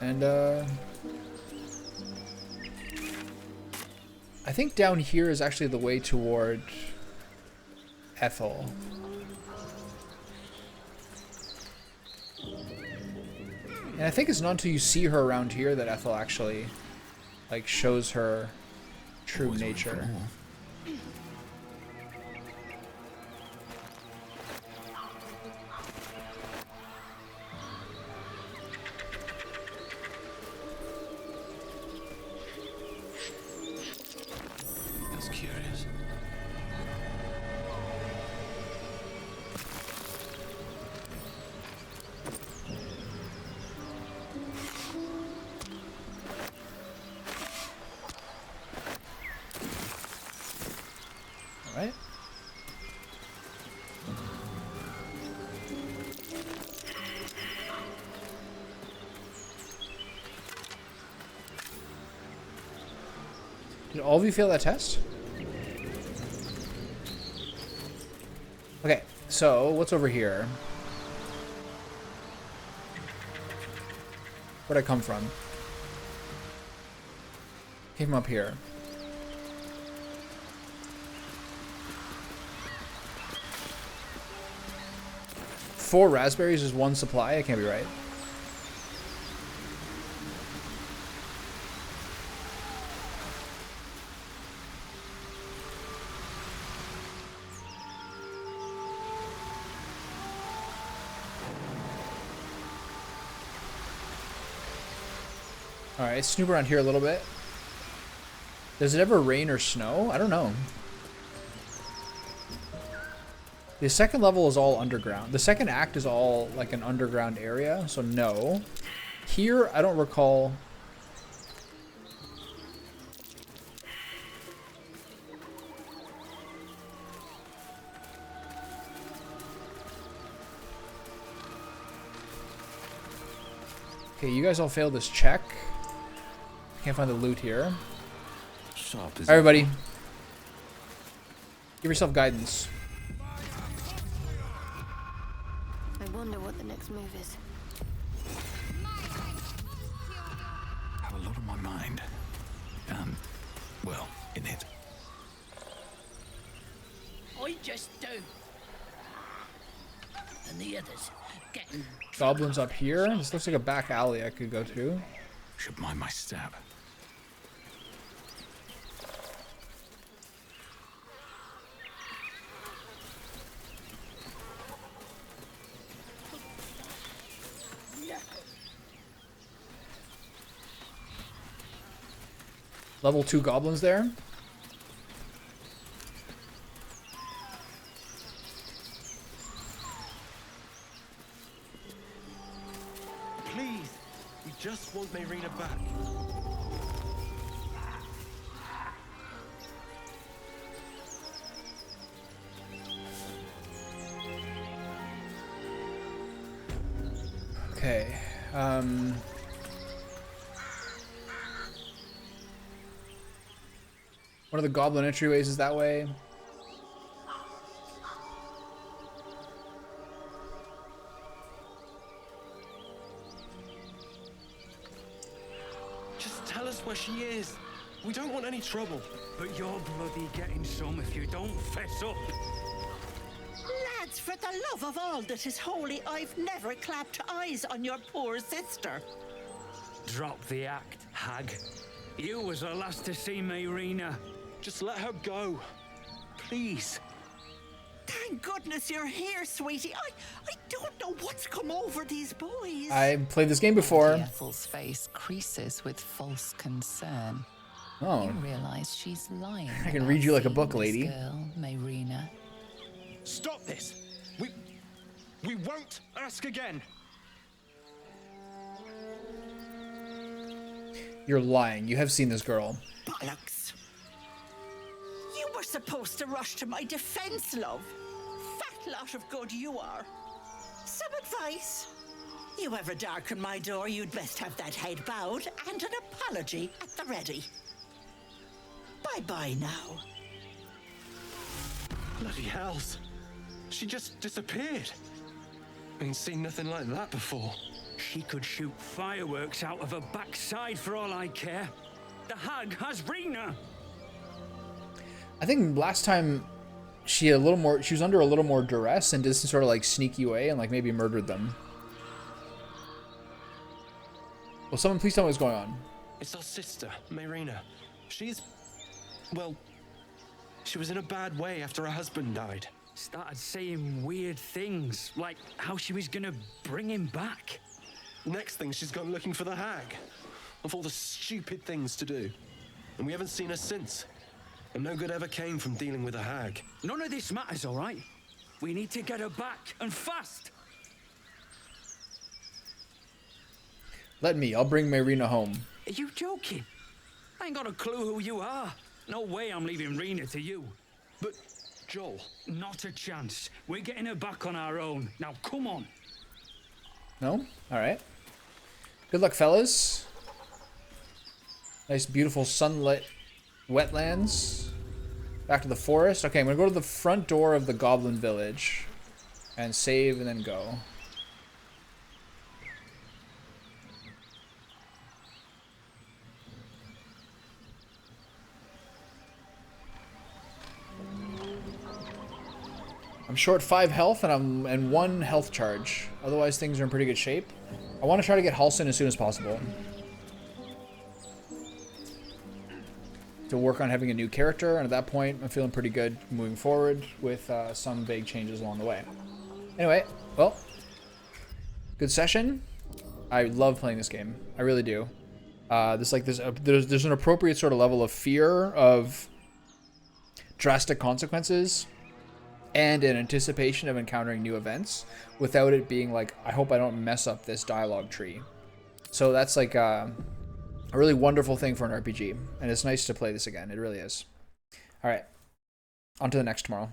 And, I think down here is actually the way toward Ethel. And I think it's not until you see her around here that Ethel actually, like, shows her true nature. That's curious. Alright. Did all of you fail that test? Okay, so what's over here? Where'd I come from? Came up here. Four raspberries is one supply? I can't be right. Alright, snoop around here a little bit. Does it ever rain or snow? I don't know. The second level is all underground. The second act is all like an underground area, so no. Here, I don't recall. Okay, you guys all failed this check. Can't find the loot here. Sharp as everybody, give yourself guidance. I wonder what the next move is. I have a lot on my mind. Well, in it. I just do. And the others getting. Goblins up here. This looks like a back alley I could go to. Should mind my stab. Level 2 goblins there. Please, we just want Marina back. Okay. One of the goblin entryways is that way. Just tell us where she is. We don't want any trouble. But you're bloody getting some if you don't fess up. the love of all that is holy, I've never clapped eyes on your poor sister. Drop the act, hag. You was the last to see Mayrina. Just let her go. Please. Thank goodness you're here, sweetie. I don't know what's come over these boys. I played this game before. Ethel's face creases with false concern. Oh. You realize she's lying. I can read you like a book, lady. Girl, Mayrina. Stop this. We won't ask again. You're lying. You have seen this girl. Bollocks. You were supposed to rush to my defense, love. Fat lot of good you are. Some advice? You ever darken my door, you'd best have that head bowed and an apology at the ready. Bye-bye now. Bloody hells. She just disappeared. Ain't seen nothing like that before. She could shoot fireworks out of her backside for all I care. The hag has Rena. I think last time she had a little more. She was under a little more duress and did some sort of like sneaky way and like maybe murdered them. Well, someone please tell me what's going on. It's our sister, Mayrina. Well, she was in a bad way after her husband died. Started saying weird things, like how she was gonna bring him back. Next thing, she's gone looking for the hag. Of all the stupid things to do. And we haven't seen her since. And no good ever came from dealing with a hag. None of this matters, all right? We need to get her back, and fast. Let me. I'll bring Mayrina home. Are you joking? I ain't got a clue who you are. No way I'm leaving Rena to you. But, Joel... Not a chance. We're getting her back on our own. Now, come on. No? Alright. Good luck, fellas. Nice, beautiful sunlit wetlands. Back to the forest. Okay, I'm gonna go to the front door of the Goblin Village and save and then go. I'm short 5 health and 1 health charge. Otherwise, things are in pretty good shape. I want to try to get Halsin as soon as possible. To work on having a new character, and at that point, I'm feeling pretty good moving forward with some big changes along the way. Anyway, well, good session. I love playing this game. I really do. There's an appropriate sort of level of fear of drastic consequences and an anticipation of encountering new events without it being like, I hope I don't mess up this dialogue tree. So that's like a really wonderful thing for an RPG, and it's nice to play this again. It really is. All right, on to the next tomorrow.